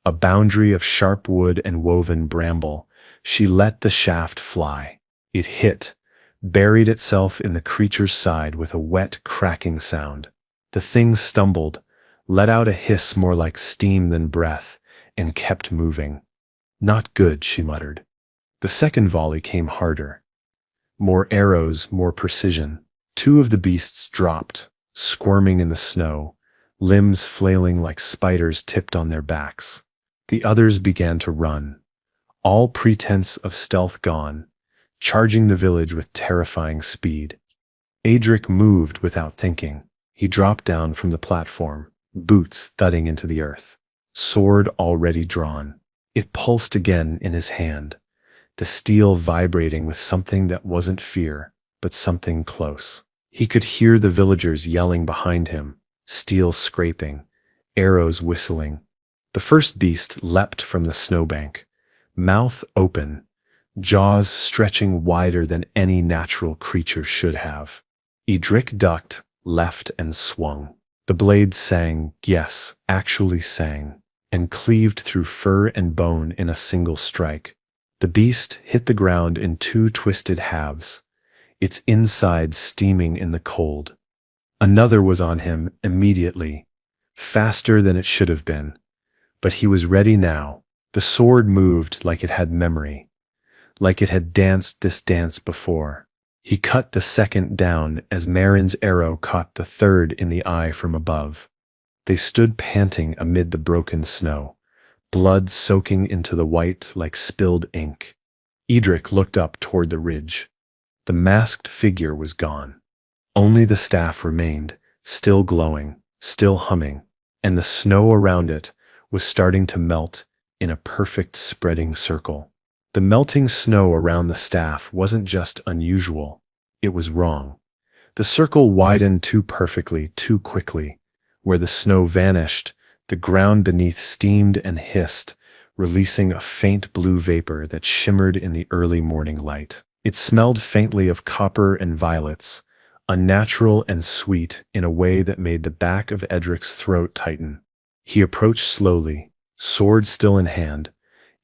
a boundary of sharp wood and woven bramble, she let the shaft fly. It hit, buried itself in the creature's side with a wet, cracking sound. The thing stumbled, let out a hiss more like steam than breath, and kept moving. Not good, she muttered. The second volley came harder. More arrows, more precision. 2 of the beasts dropped, squirming in the snow, limbs flailing like spiders tipped on their backs. The others began to run, all pretense of stealth gone, charging the village with terrifying speed. Eadric moved without thinking. He dropped down from the platform, boots thudding into the earth, sword already drawn. It pulsed again in his hand, the steel vibrating with something that wasn't fear, but something close. He could hear the villagers yelling behind him, steel scraping, arrows whistling. The first beast leapt from the snowbank, mouth open, jaws stretching wider than any natural creature should have. Eadric ducked, left, and swung. The blade sang, yes, actually sang, and cleaved through fur and bone in a single strike. The beast hit the ground in 2 twisted halves, its inside steaming in the cold. Another was on him immediately, faster than it should have been. But he was ready now. The sword moved like it had memory, like it had danced this dance before. He cut the second down as Mairin's arrow caught the third in the eye from above. They stood panting amid the broken snow, blood soaking into the white like spilled ink. Eadric looked up toward the ridge. The masked figure was gone. Only the staff remained, still glowing, still humming, and the snow around it was starting to melt in a perfect spreading circle. The melting snow around the staff wasn't just unusual, it was wrong. The circle widened too perfectly, too quickly. Where the snow vanished, the ground beneath steamed and hissed, releasing a faint blue vapor that shimmered in the early morning light. It smelled faintly of copper and violets, unnatural and sweet in a way that made the back of Eadric's throat tighten. He approached slowly, sword still in hand,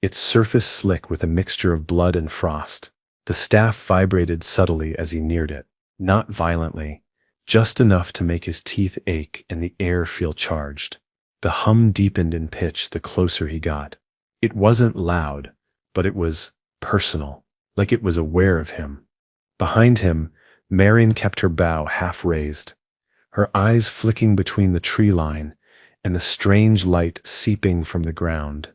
its surface slick with a mixture of blood and frost. The staff vibrated subtly as he neared it, not violently, just enough to make his teeth ache and the air feel charged. The hum deepened in pitch the closer he got. It wasn't loud, but it was personal, like it was aware of him. Behind him, Mairin kept her bow half raised, her eyes flicking between the tree line and the strange light seeping from the ground.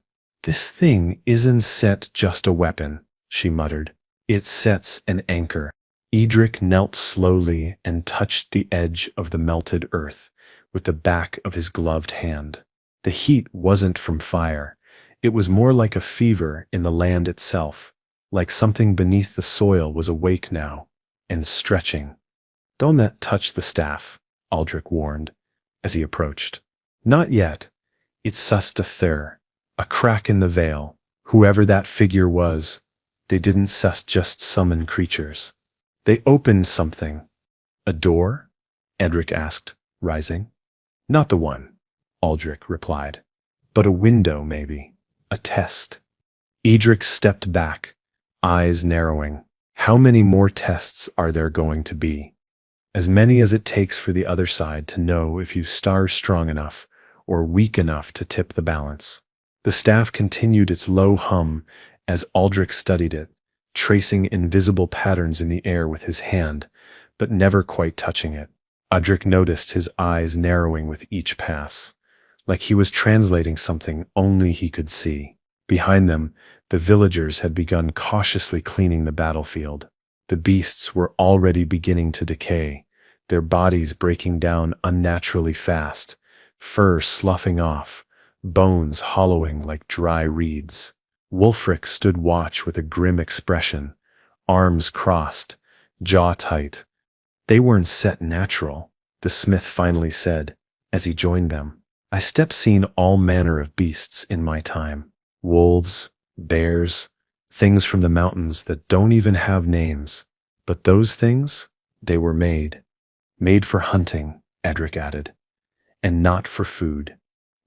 "This thing isn't set just a weapon," she muttered. "It sets an anchor." Eadric knelt slowly and touched the edge of the melted earth with the back of his gloved hand. The heat wasn't from fire. It was more like a fever in the land itself, like something beneath the soil was awake now and stretching. "Don't let touch the staff," Aldric warned as he approached. "Not yet." It sussed a thir, a crack in the veil. Whoever that figure was, they didn't just summon creatures. They opened something. "A door?" Eadric asked, rising. "Not the one," Aldric replied. "But a window, maybe. A test." Eadric stepped back, eyes narrowing. How many more tests are there going to be? As many as it takes for the other side to know if you are strong enough or weak enough to tip the balance. The staff continued its low hum as Aldric studied it, tracing invisible patterns in the air with his hand, but never quite touching it. Eadric noticed his eyes narrowing with each pass, like he was translating something only he could see. Behind them, the villagers had begun cautiously cleaning the battlefield. The beasts were already beginning to decay, their bodies breaking down unnaturally fast, fur sloughing off, bones hollowing like dry reeds. Wulfric stood watch with a grim expression, arms crossed, jaw tight. "They weren't set natural," the smith finally said, as he joined them. "I seen all manner of beasts in my time. Wolves, bears, things from the mountains that don't even have names. But those things, they were made. Made for hunting," Eadric added, "and not for food."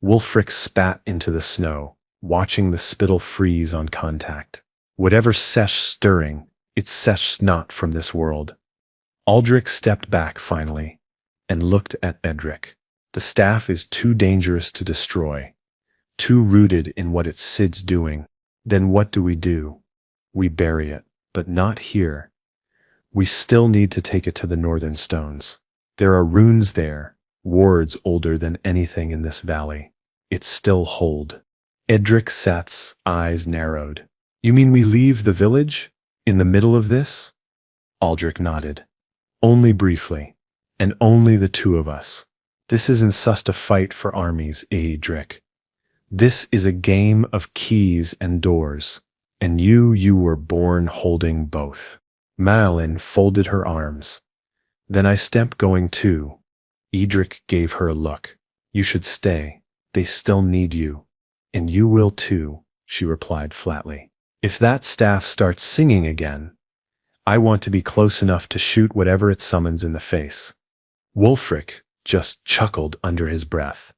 Wulfric spat into the snow, watching the spittle freeze on contact. "Whatever sesh stirring, it's sesh not from this world." Aldric stepped back finally and looked at Eadric. "The staff is too dangerous to destroy, too rooted in what its Sid's doing. Then what do? We bury it, but not here. We still need to take it to the northern stones. There are runes there, wards older than anything in this valley. It still hold." Eadric Sat's eyes narrowed. "You mean we leave the village? In the middle of this?" Aldric nodded. "Only briefly, and only the two of us. This isn't just a fight for armies, Eadric. This is a game of keys and doors, and you were born holding both." Mairin folded her arms. "Then I step going too." Eadric gave her a look. "You should stay. They still need you. And you will too," she replied flatly. "If that staff starts singing again, I want to be close enough to shoot whatever it summons in the face." Wulfric just chuckled under his breath.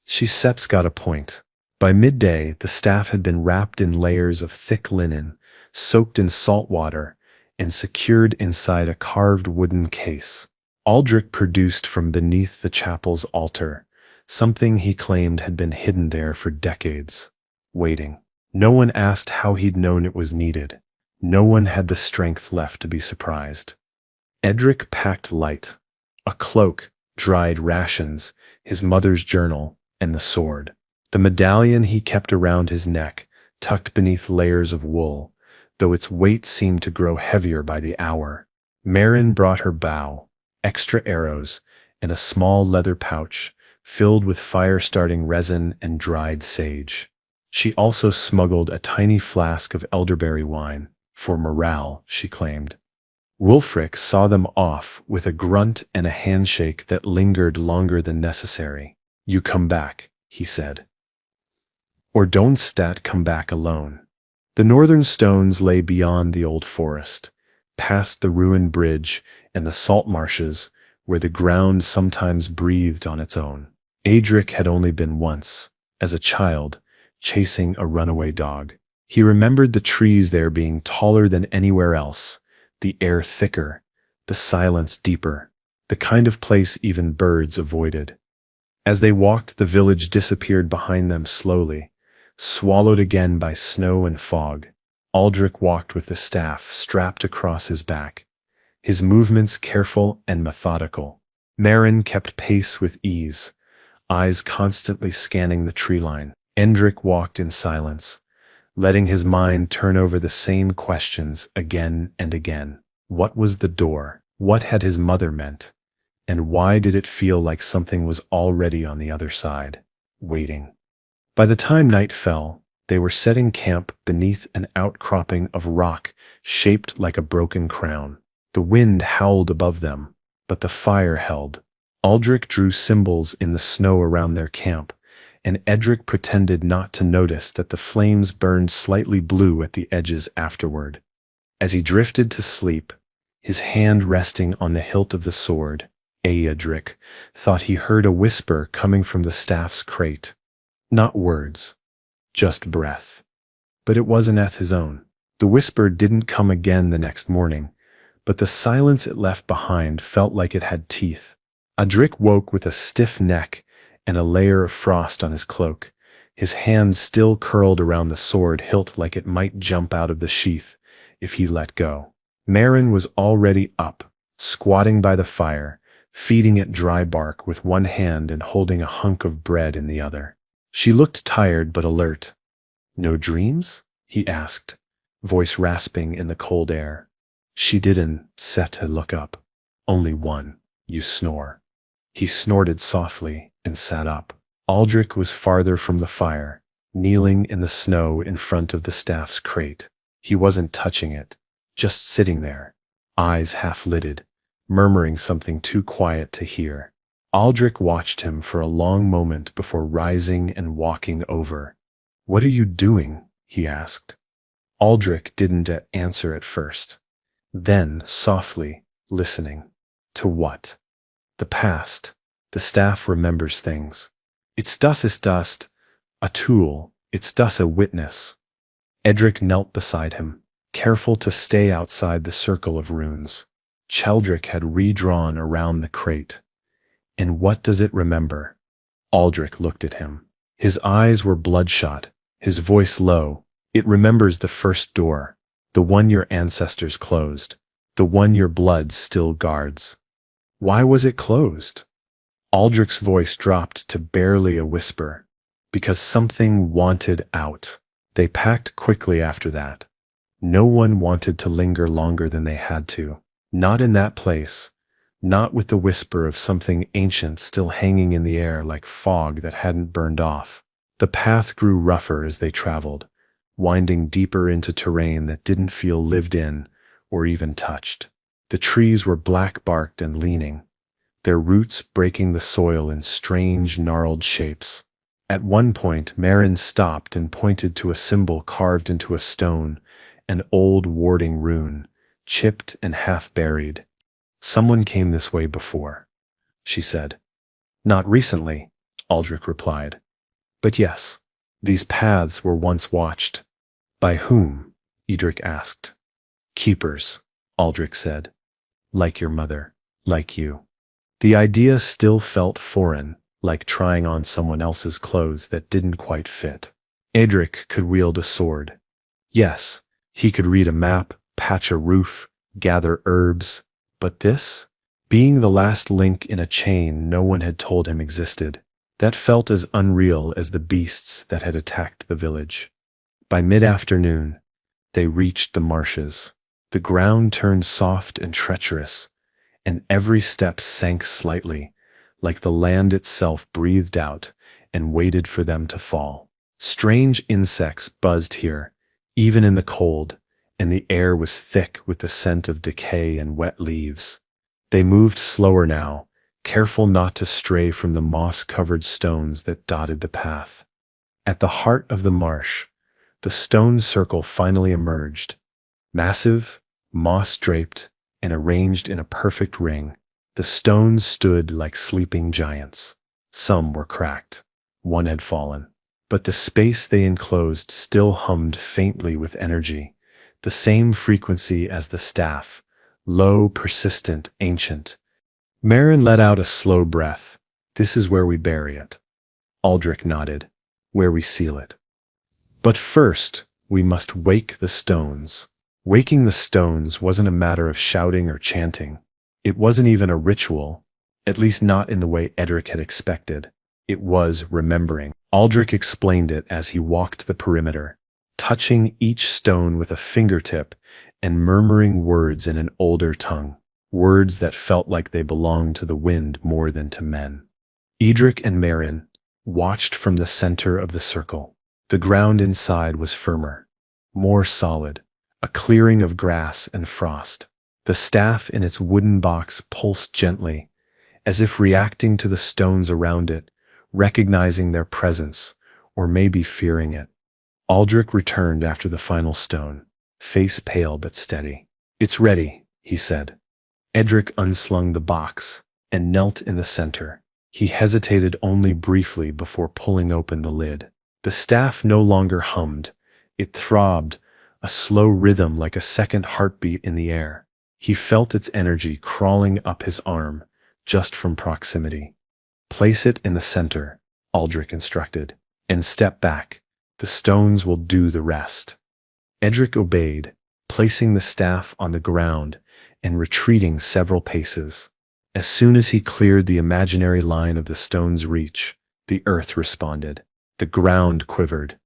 Sep's got a point. By midday, the staff had been wrapped in layers of thick linen, soaked in salt water, and secured inside a carved wooden case. Aldric produced from beneath the chapel's altar something he claimed had been hidden there for decades, waiting. No one asked how he'd known it was needed. No one had the strength left to be surprised. Eadric packed light: a cloak, dried rations, his mother's journal, and the sword. The medallion he kept around his neck, tucked beneath layers of wool, though its weight seemed to grow heavier by the hour. Mairin brought her bow, extra arrows, and a small leather pouch filled with fire-starting resin and dried sage. She also smuggled a tiny flask of elderberry wine, for morale, she claimed. Wulfric saw them off with a grunt and a handshake that lingered longer than necessary. "You come back," he said. "Or don't come back alone." The northern stones lay beyond the old forest, past the ruined bridge and the salt marshes where the ground sometimes breathed on its own. Eadric had only been once, as a child, chasing a runaway dog. He remembered the trees there being taller than anywhere else, the air thicker, the silence deeper, the kind of place even birds avoided. As they walked, the village disappeared behind them slowly, swallowed again by snow and fog. Aldric walked with the staff strapped across his back, his movements careful and methodical. Mairin kept pace with ease, eyes constantly scanning the tree line. Eadric walked in silence, letting his mind turn over the same questions again and again. What was the door? What had his mother meant? And why did it feel like something was already on the other side, waiting? By the time night fell, they were setting camp beneath an outcropping of rock shaped like a broken crown. The wind howled above them, but the fire held. Aldric drew symbols in the snow around their camp, and Eadric pretended not to notice that the flames burned slightly blue at the edges afterward. As he drifted to sleep, his hand resting on the hilt of the sword, Eadric thought he heard a whisper coming from the staff's crate. Not words, just breath. But it wasn't his own. The whisper didn't come again the next morning, but the silence it left behind felt like it had teeth. Eadric woke with a stiff neck and a layer of frost on his cloak, his hand still curled around the sword hilt like it might jump out of the sheath if he let go. Mairin was already up, squatting by the fire, feeding it dry bark with one hand and holding a hunk of bread in the other. She looked tired but alert. "No dreams?" he asked, voice rasping in the cold air. She didn't set to look up. "Only one. You snore." He snorted softly and sat up. Aldric was farther from the fire, kneeling in the snow in front of the staff's crate. He wasn't touching it, just sitting there, eyes half-lidded, murmuring something too quiet to hear. Aldric watched him for a long moment before rising and walking over. "What are you doing?" he asked. Aldric didn't answer at first. Then, softly, listening. To what? The past. The staff remembers things. It's dust, a tool. It's dust a witness. Eadric knelt beside him, careful to stay outside the circle of runes. Cheldric had redrawn around the crate. And what does it remember? Aldric looked at him. His eyes were bloodshot, his voice low. It remembers the first door, the one your ancestors closed, the one your blood still guards. Why was it closed? Aldric's voice dropped to barely a whisper. Because something wanted out. They packed quickly after that. No one wanted to linger longer than they had to. Not in that place. Not with the whisper of something ancient still hanging in the air like fog that hadn't burned off. The path grew rougher as they traveled, winding deeper into terrain that didn't feel lived in or even touched. The trees were black-barked and leaning, their roots breaking the soil in strange, gnarled shapes. At one point, Mairin stopped and pointed to a symbol carved into a stone, an old warding rune, chipped and half-buried. "Someone came this way before," she said. "Not recently," Aldric replied. "But yes, these paths were once watched." "By whom?" Eadric asked. "Keepers," Aldric said. "Like your mother, like you." The idea still felt foreign, like trying on someone else's clothes that didn't quite fit. Eadric could wield a sword. Yes, he could read a map, patch a roof, gather herbs. But this? Being the last link in a chain no one had told him existed. That felt as unreal as the beasts that had attacked the village. By mid-afternoon, they reached the marshes. The ground turned soft and treacherous, and every step sank slightly, like the land itself breathed out and waited for them to fall. Strange insects buzzed here, even in the cold, and the air was thick with the scent of decay and wet leaves. They moved slower now, careful not to stray from the moss-covered stones that dotted the path. At the heart of the marsh, the stone circle finally emerged. Massive, moss-draped, and arranged in a perfect ring, the stones stood like sleeping giants. Some were cracked. One had fallen. but the space they enclosed still hummed faintly with energy, the same frequency as the staff, low, persistent, ancient. Mairin let out a slow breath. This is where we bury it. Aldric nodded. Where we seal it. But first, we must wake the stones. Waking the stones wasn't a matter of shouting or chanting. It wasn't even a ritual, at least not in the way Eadric had expected. It was remembering. Aldric explained it as he walked the perimeter, touching each stone with a fingertip and murmuring words in an older tongue, words that felt like they belonged to the wind more than to men. Eadric and Mairin watched from the center of the circle. The ground inside was firmer, more solid, a clearing of grass and frost. The staff in its wooden box pulsed gently, as if reacting to the stones around it, recognizing their presence, or maybe fearing it. Aldric returned after the final stone, face pale but steady. It's ready, he said. Eadric unslung the box and knelt in the center. He hesitated only briefly before pulling open the lid. The staff no longer hummed. It throbbed, a slow rhythm like a second heartbeat in the air. He felt its energy crawling up his arm, just from proximity. Place it in the center, Aldric instructed, and step back. The stones will do the rest. Eadric obeyed, placing the staff on the ground and retreating several paces. As soon as he cleared the imaginary line of the stone's reach, the earth responded. The ground quivered.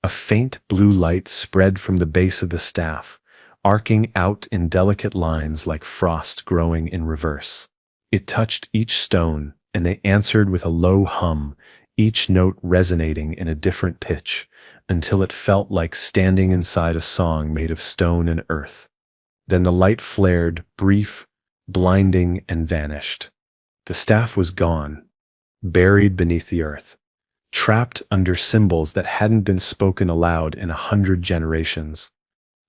A faint blue light spread from the base of the staff, arcing out in delicate lines like frost growing in reverse. It touched each stone, and they answered with a low hum, each note resonating in a different pitch, until it felt like standing inside a song made of stone and earth. Then the light flared, brief, blinding, and vanished. The staff was gone, buried beneath the earth, trapped under symbols that hadn't been spoken aloud in 100 generations.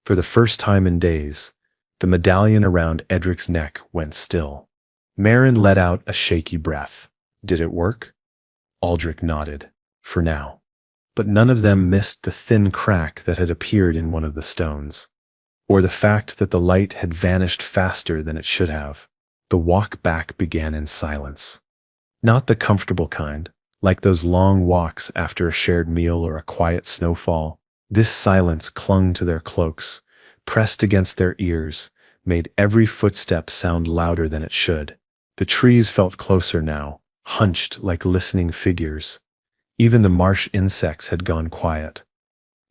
For the first time in days, the medallion around Eadric's neck went still. Mairin let out a shaky breath. Did it work? Aldric nodded. For now. But none of them missed the thin crack that had appeared in one of the stones, or the fact that the light had vanished faster than it should have. The walk back began in silence. Not the comfortable kind, like those long walks after a shared meal or a quiet snowfall. This silence clung to their cloaks, pressed against their ears, made every footstep sound louder than it should. The trees felt closer now, hunched like listening figures. Even the marsh insects had gone quiet.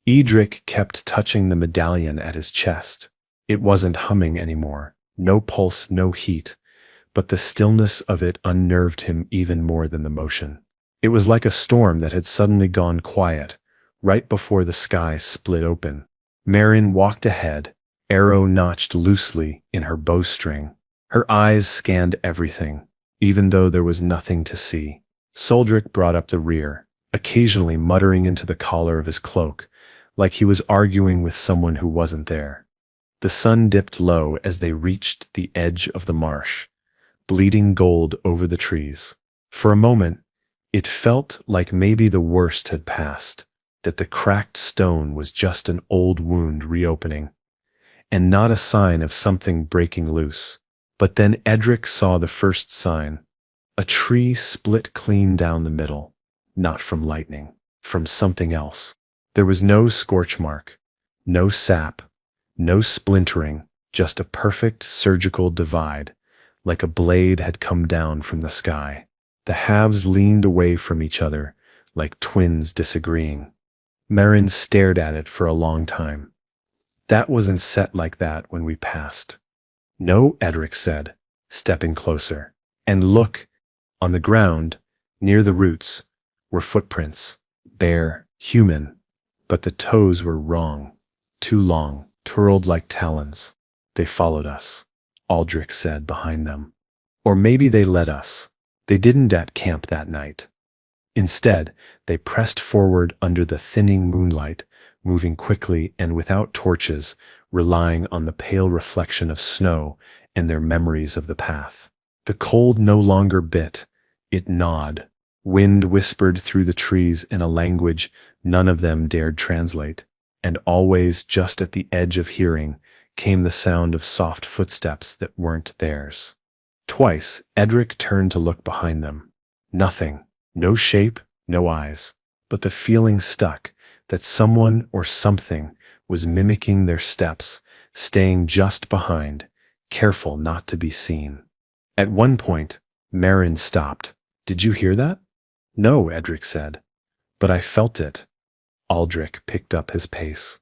Eadric kept touching the medallion at his chest. It wasn't humming anymore, no pulse, no heat, but the stillness of it unnerved him even more than the motion. It was like a storm that had suddenly gone quiet, right before the sky split open. Mairin walked ahead, arrow notched loosely in her bowstring. Her eyes scanned everything, even though there was nothing to see. Aldric brought up the rear, occasionally muttering into the collar of his cloak, like he was arguing with someone who wasn't there. The sun dipped low as they reached the edge of the marsh, bleeding gold over the trees. For a moment, it felt like maybe the worst had passed, that the cracked stone was just an old wound reopening, and not a sign of something breaking loose. But then Eadric saw the first sign. A tree split clean down the middle, not from lightning, from something else. There was no scorch mark, no sap, no splintering, just a perfect surgical divide, like a blade had come down from the sky. The halves leaned away from each other, like twins disagreeing. Mairin stared at it for a long time. That wasn't set like that when we passed. No, Eadric said, stepping closer. And look, on the ground, near the roots, were footprints, bare, human, but the toes were wrong, too long, twirled like talons. They followed us, Aldric said behind them. Or maybe they led us. They didn't at camp that night. Instead, they pressed forward under the thinning moonlight, moving quickly and without torches, relying on the pale reflection of snow and their memories of the path. The cold no longer bit, it gnawed, Wind whispered through the trees in a language none of them dared translate, and always just at the edge of hearing came the sound of soft footsteps that weren't theirs. Twice, Eadric turned to look behind them. Nothing. No shape, no eyes. But the feeling stuck that someone or something was mimicking their steps, staying just behind, careful not to be seen. At one point, Mairin stopped. "Did you hear that?" "No," Eadric said. "But I felt it." Aldric picked up his pace.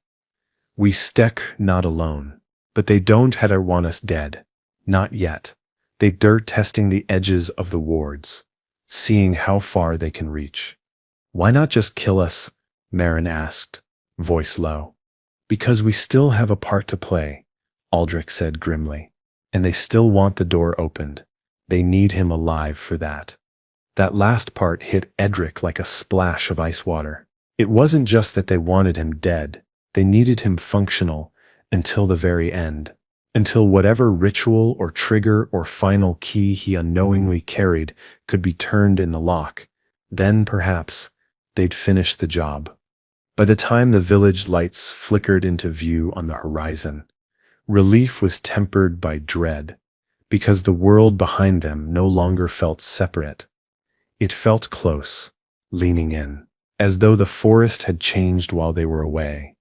"We steck not alone. But they don't had want us dead. Not yet. They dirt testing the edges of the wards, seeing how far they can reach." "Why not just kill us?" Mairin asked, voice low. "Because we still have a part to play," Aldric said grimly. "And they still want the door opened. They need him alive for that." That last part hit Eadric like a splash of ice water. It wasn't just that they wanted him dead. They needed him functional until the very end. Until whatever ritual or trigger or final key he unknowingly carried could be turned in the lock. Then, perhaps, they'd finish the job. By the time the village lights flickered into view on the horizon, relief was tempered by dread, because the world behind them no longer felt separate. It felt close, leaning in, as though the forest had changed while they were away.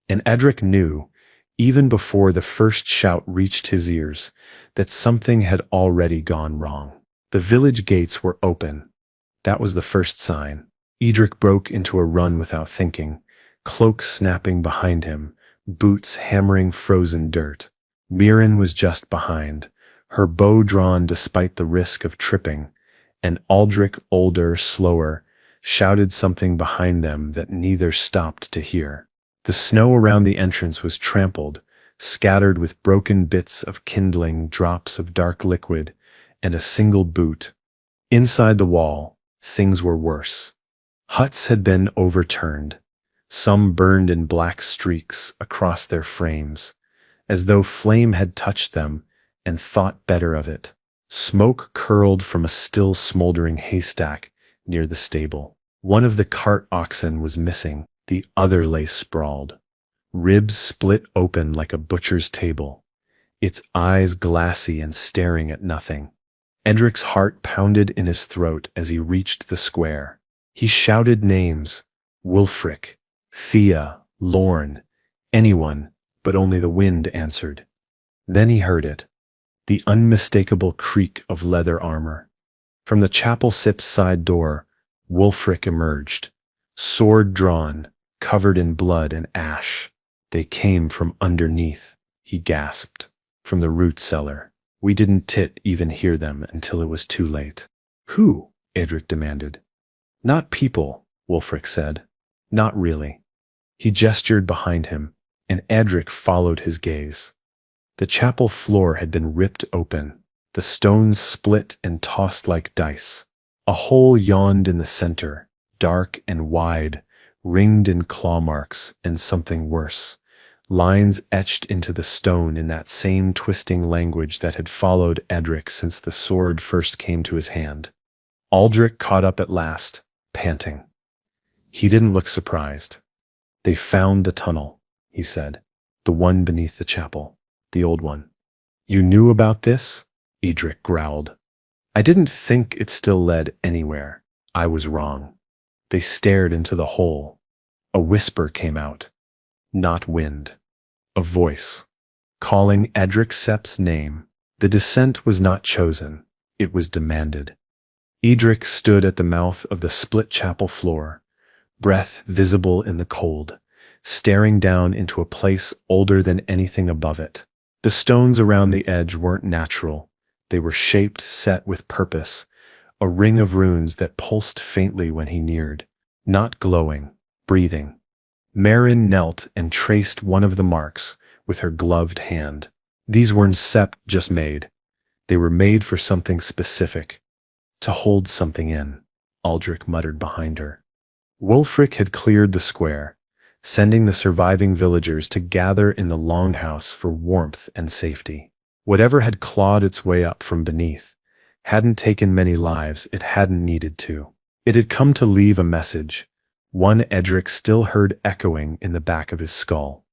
And Eadric knew, even before the first shout reached his ears, that something had already gone wrong. The village gates were open. That was the first sign. Eadric broke into a run without thinking, cloak snapping behind him, boots hammering frozen dirt. Mairin was just behind, her bow drawn despite the risk of tripping, and Aldric, older, slower, shouted something behind them that neither stopped to hear. The snow around the entrance was trampled, scattered with broken bits of kindling, drops of dark liquid, and a single boot. Inside the wall, things were worse. Huts had been overturned, some burned in black streaks across their frames, as though flame had touched them and thought better of it. Smoke curled from a still smoldering haystack near the stable. One of the cart oxen was missing, the other lay sprawled, ribs split open like a butcher's table, its eyes glassy and staring at nothing. Eadric's heart pounded in his throat as he reached the square. He shouted names: Wulfric, Thea, Lorne, anyone, but only the wind answered. Then he heard it, the unmistakable creak of leather armor. From the chapel sip's side door, Wulfric emerged, sword drawn, covered in blood and ash. "They came from underneath," he gasped, "from the root cellar. We didn't even hear them until it was too late." "Who?" Eadric demanded. "Not people," Wulfric said. "Not really." He gestured behind him, and Eadric followed his gaze. The chapel floor had been ripped open, the stones split and tossed like dice. A hole yawned in the center, dark and wide, ringed in claw marks and something worse. Lines etched into the stone in that same twisting language that had followed Eadric since the sword first came to his hand. Aldric caught up at last, panting. He didn't look surprised. "They found the tunnel," he said. "The one beneath the chapel. The old one." "You knew about this?" Eadric growled. "I didn't think it still led anywhere. I was wrong." They stared into the hole. A whisper came out. Not wind. A voice. Calling Eadric Sep's name. The descent was not chosen. It was demanded. Eadric stood at the mouth of the split chapel floor, breath visible in the cold, staring down into a place older than anything above it. The stones around the edge weren't natural. They were shaped, set with purpose, a ring of runes that pulsed faintly when he neared, not glowing, breathing. Mairin knelt and traced one of the marks with her gloved hand. These weren't Sept just made. They were made for something specific. To hold something in, Aldric muttered behind her. Wulfric had cleared the square, sending the surviving villagers to gather in the longhouse for warmth and safety. Whatever had clawed its way up from beneath hadn't taken many lives it hadn't needed to. It had come to leave a message, one Eadric still heard echoing in the back of his skull.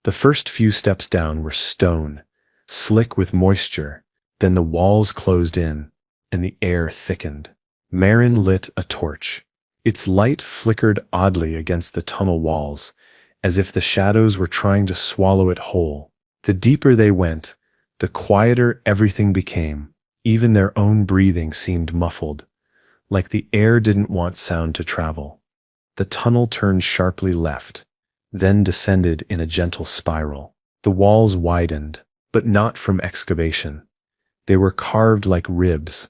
The first few steps down were stone, slick with moisture, then the walls closed in, and the air thickened. Mairin lit a torch. Its light flickered oddly against the tunnel walls, as if the shadows were trying to swallow it whole. The deeper they went, the quieter everything became. Even their own breathing seemed muffled, like the air didn't want sound to travel. The tunnel turned sharply left, then descended in a gentle spiral. The walls widened, but not from excavation. They were carved like ribs,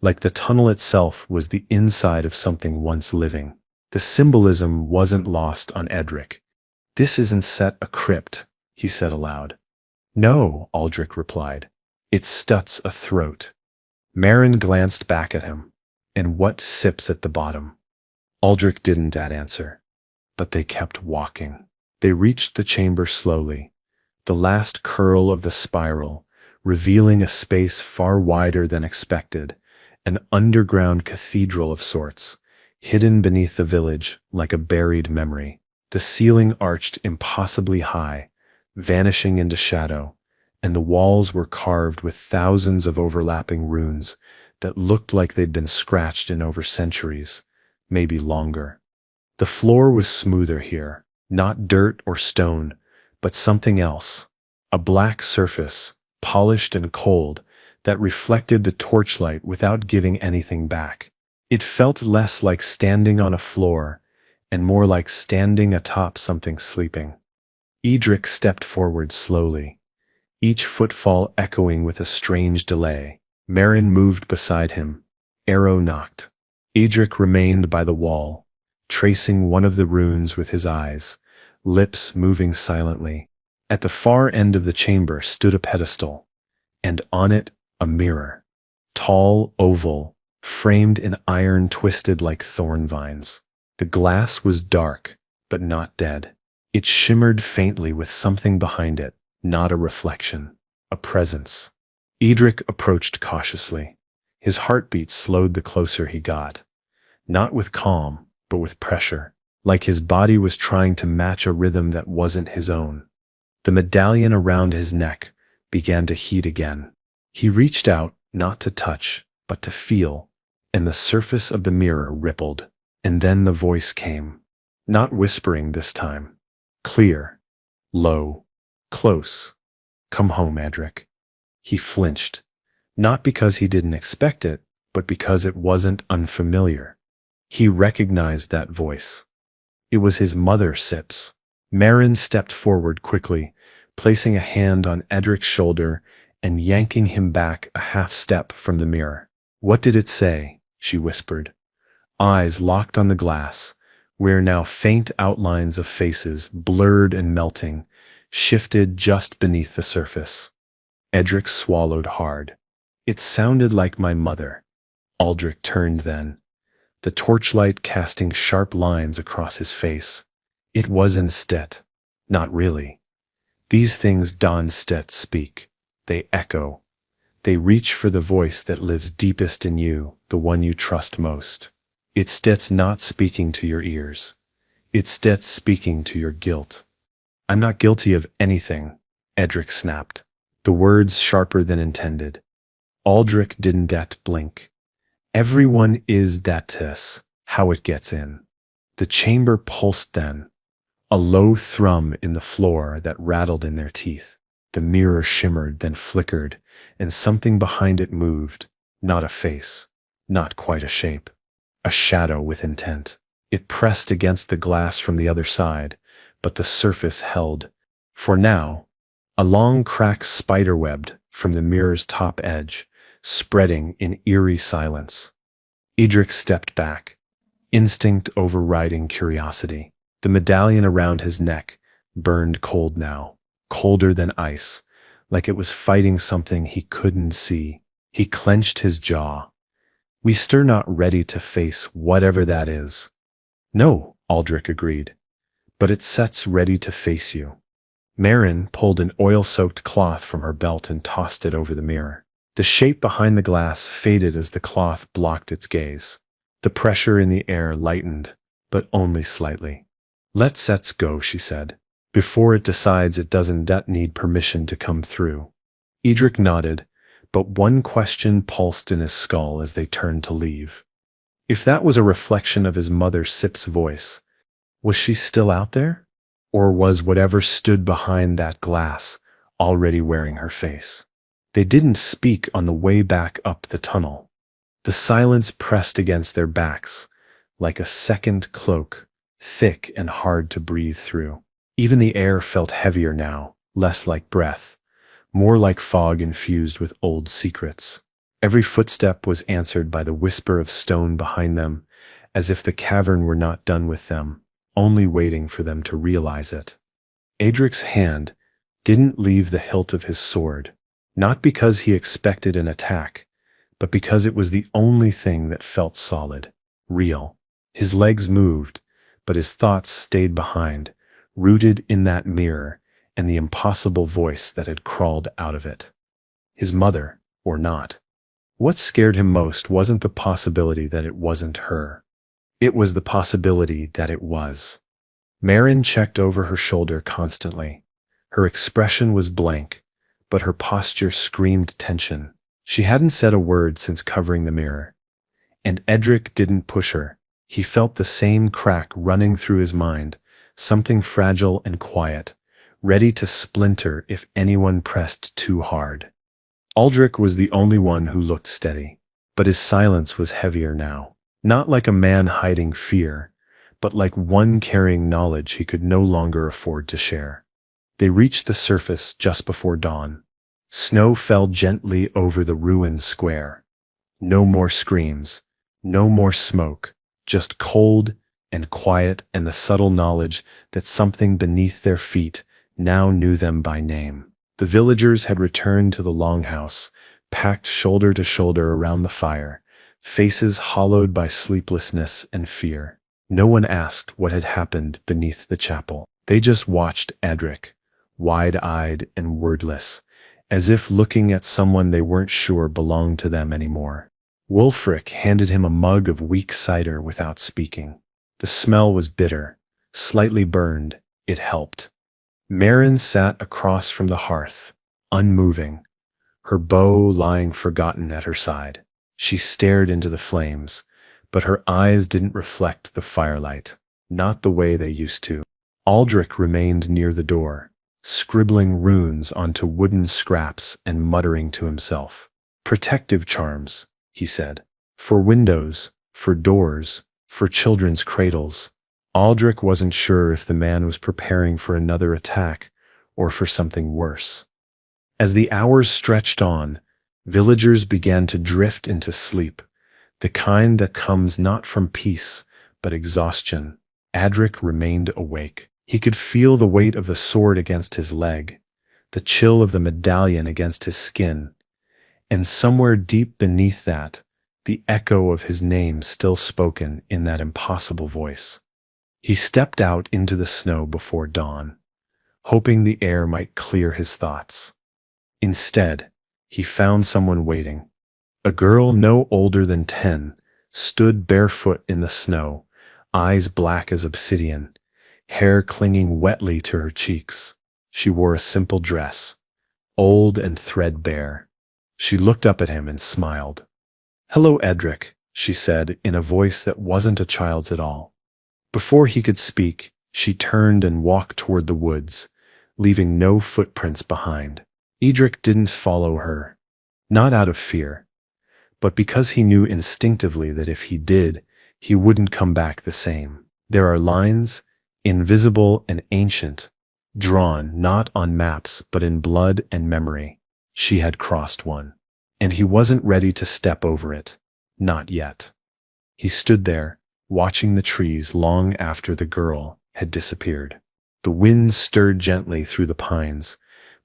like the tunnel itself was the inside of something once living. The symbolism wasn't lost on Eadric. "This isn't set a crypt," he said aloud. "No," Aldric replied. "It stuts a throat." Mairin glanced back at him. "And what sips at the bottom?" Aldric didn't answer, but they kept walking. They reached the chamber slowly, the last curl of the spiral, revealing a space far wider than expected, an underground cathedral of sorts, hidden beneath the village like a buried memory. The ceiling arched impossibly high, vanishing into shadow, and the walls were carved with thousands of overlapping runes that looked like they'd been scratched in over centuries, maybe longer. The floor was smoother here, not dirt or stone, but something else, a black surface, polished and cold, that reflected the torchlight without giving anything back. It felt less like standing on a floor, and more like standing atop something sleeping. Eadric stepped forward slowly, each footfall echoing with a strange delay. Mairin moved beside him, arrow nocked. Eadric remained by the wall, tracing one of the runes with his eyes, lips moving silently. At the far end of the chamber stood a pedestal, and on it a mirror, tall, oval, framed in iron twisted like thorn vines. The glass was dark, but not dead. It shimmered faintly with something behind it, not a reflection, a presence. Eadric approached cautiously. His heartbeat slowed the closer he got, not with calm, but with pressure, like his body was trying to match a rhythm that wasn't his own. The medallion around his neck began to heat again. He reached out, not to touch, but to feel, and the surface of the mirror rippled. And then the voice came, not whispering this time, clear, low, close. "Come home, Eadric." He flinched, not because he didn't expect it, but because it wasn't unfamiliar. He recognized that voice. It was his mother, Sips. Mairin stepped forward quickly, placing a hand on Eadric's shoulder and yanking him back a half step from the mirror. "What did it say?" she whispered. Eyes locked on the glass, where now faint outlines of faces, blurred and melting, shifted just beneath the surface. Eadric swallowed hard. "It sounded like my mother." Aldric turned then, the torchlight casting sharp lines across his face. "It was instead." "Not really. These things don't speak. They echo. They reach for the voice that lives deepest in you, the one you trust most. It's not speaking to your ears. It's speaking to your guilt." "I'm not guilty of anything," Eadric snapped, the words sharper than intended. Aldric didn't blink. "Everyone is that's how it gets in." The chamber pulsed then, a low thrum in the floor that rattled in their teeth. The mirror shimmered, then flickered, and something behind it moved, not a face, not quite a shape. A shadow with intent. It pressed against the glass from the other side, but the surface held. For now, a long crack spiderwebbed from the mirror's top edge, spreading in eerie silence. Eadric stepped back, instinct overriding curiosity. The medallion around his neck burned cold now, colder than ice, like it was fighting something he couldn't see. He clenched his jaw. "We stir not ready to face whatever that is." "No," Aldric agreed, "but it sets ready to face you." Mairin pulled an oil-soaked cloth from her belt and tossed it over the mirror. The shape behind the glass faded as the cloth blocked its gaze. The pressure in the air lightened, but only slightly. "Let Sets go," she said, "before it decides it doesn't need permission to come through." Eadric nodded, but one question pulsed in his skull as they turned to leave. If that was a reflection of his mother Sip's voice, was she still out there? Or was whatever stood behind that glass already wearing her face? They didn't speak on the way back up the tunnel. The silence pressed against their backs, like a second cloak, thick and hard to breathe through. Even the air felt heavier now, less like breath, more like fog infused with old secrets. Every footstep was answered by the whisper of stone behind them, as if the cavern were not done with them, only waiting for them to realize it. Eadric's hand didn't leave the hilt of his sword, not because he expected an attack, but because it was the only thing that felt solid, real. His legs moved, but his thoughts stayed behind, rooted in that mirror and the impossible voice that had crawled out of it. His mother, or not. What scared him most wasn't the possibility that it wasn't her. It was the possibility that it was. Mairin checked over her shoulder constantly. Her expression was blank, but her posture screamed tension. She hadn't said a word since covering the mirror. And Eadric didn't push her. He felt the same crack running through his mind, something fragile and quiet, ready to splinter if anyone pressed too hard. Aldric was the only one who looked steady, but his silence was heavier now. Not like a man hiding fear, but like one carrying knowledge he could no longer afford to share. They reached the surface just before dawn. Snow fell gently over the ruined square. No more screams, no more smoke, just cold and quiet and the subtle knowledge that something beneath their feet now knew them by name. The villagers had returned to the longhouse, packed shoulder to shoulder around the fire, faces hollowed by sleeplessness and fear. No one asked what had happened beneath the chapel. They just watched Eadric, wide-eyed and wordless, as if looking at someone they weren't sure belonged to them anymore. Wulfric handed him a mug of weak cider without speaking. The smell was bitter, slightly burned. It helped. Mairin sat across from the hearth, unmoving, her bow lying forgotten at her side. She stared into the flames, but her eyes didn't reflect the firelight, not the way they used to. Aldric remained near the door, scribbling runes onto wooden scraps and muttering to himself. "Protective charms," he said. "For windows, for doors, for children's cradles." Aldric wasn't sure if the man was preparing for another attack or for something worse. As the hours stretched on, villagers began to drift into sleep, the kind that comes not from peace, but exhaustion. Eadric remained awake. He could feel the weight of the sword against his leg, the chill of the medallion against his skin, and somewhere deep beneath that, the echo of his name still spoken in that impossible voice. He stepped out into the snow before dawn, hoping the air might clear his thoughts. Instead, he found someone waiting. A girl no older than 10 stood barefoot in the snow, eyes black as obsidian, hair clinging wetly to her cheeks. She wore a simple dress, old and threadbare. She looked up at him and smiled. "Hello, Eadric," she said in a voice that wasn't a child's at all. Before he could speak, she turned and walked toward the woods, leaving no footprints behind. Eadric didn't follow her, not out of fear, but because he knew instinctively that if he did, he wouldn't come back the same. There are lines, invisible and ancient, drawn not on maps but in blood and memory. She had crossed one, and he wasn't ready to step over it, not yet. He stood there, watching the trees long after the girl had disappeared. The wind stirred gently through the pines,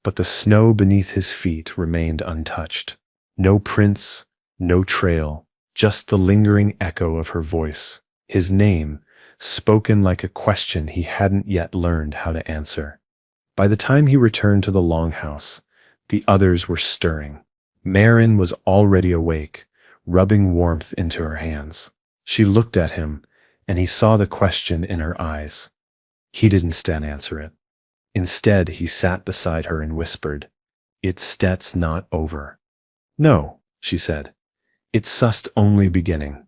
but the snow beneath his feet remained untouched. No prints, no trail, just the lingering echo of her voice, his name, spoken like a question he hadn't yet learned how to answer. By the time he returned to the longhouse, the others were stirring. Mairin was already awake, rubbing warmth into her hands. She looked at him, and he saw the question in her eyes. He didn't stand answer it. Instead, he sat beside her and whispered, "It's stet's not over." "No," she said. "It's sust only beginning."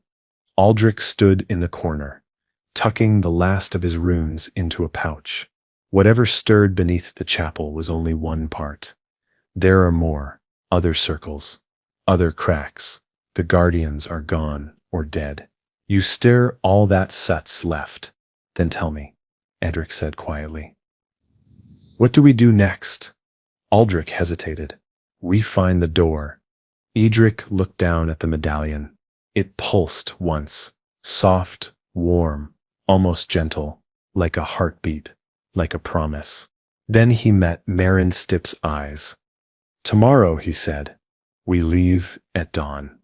Aldric stood in the corner, tucking the last of his runes into a pouch. Whatever stirred beneath the chapel was only one part. There are more, other circles, other cracks. The guardians are gone or dead. You stir all that Sut's left. Then tell me, Eadric said quietly. What do we do next? Aldric hesitated. We find the door. Eadric looked down at the medallion. It pulsed once, soft, warm, almost gentle, like a heartbeat, like a promise. Then he met Mairin Stip's eyes. Tomorrow, he said, we leave at dawn.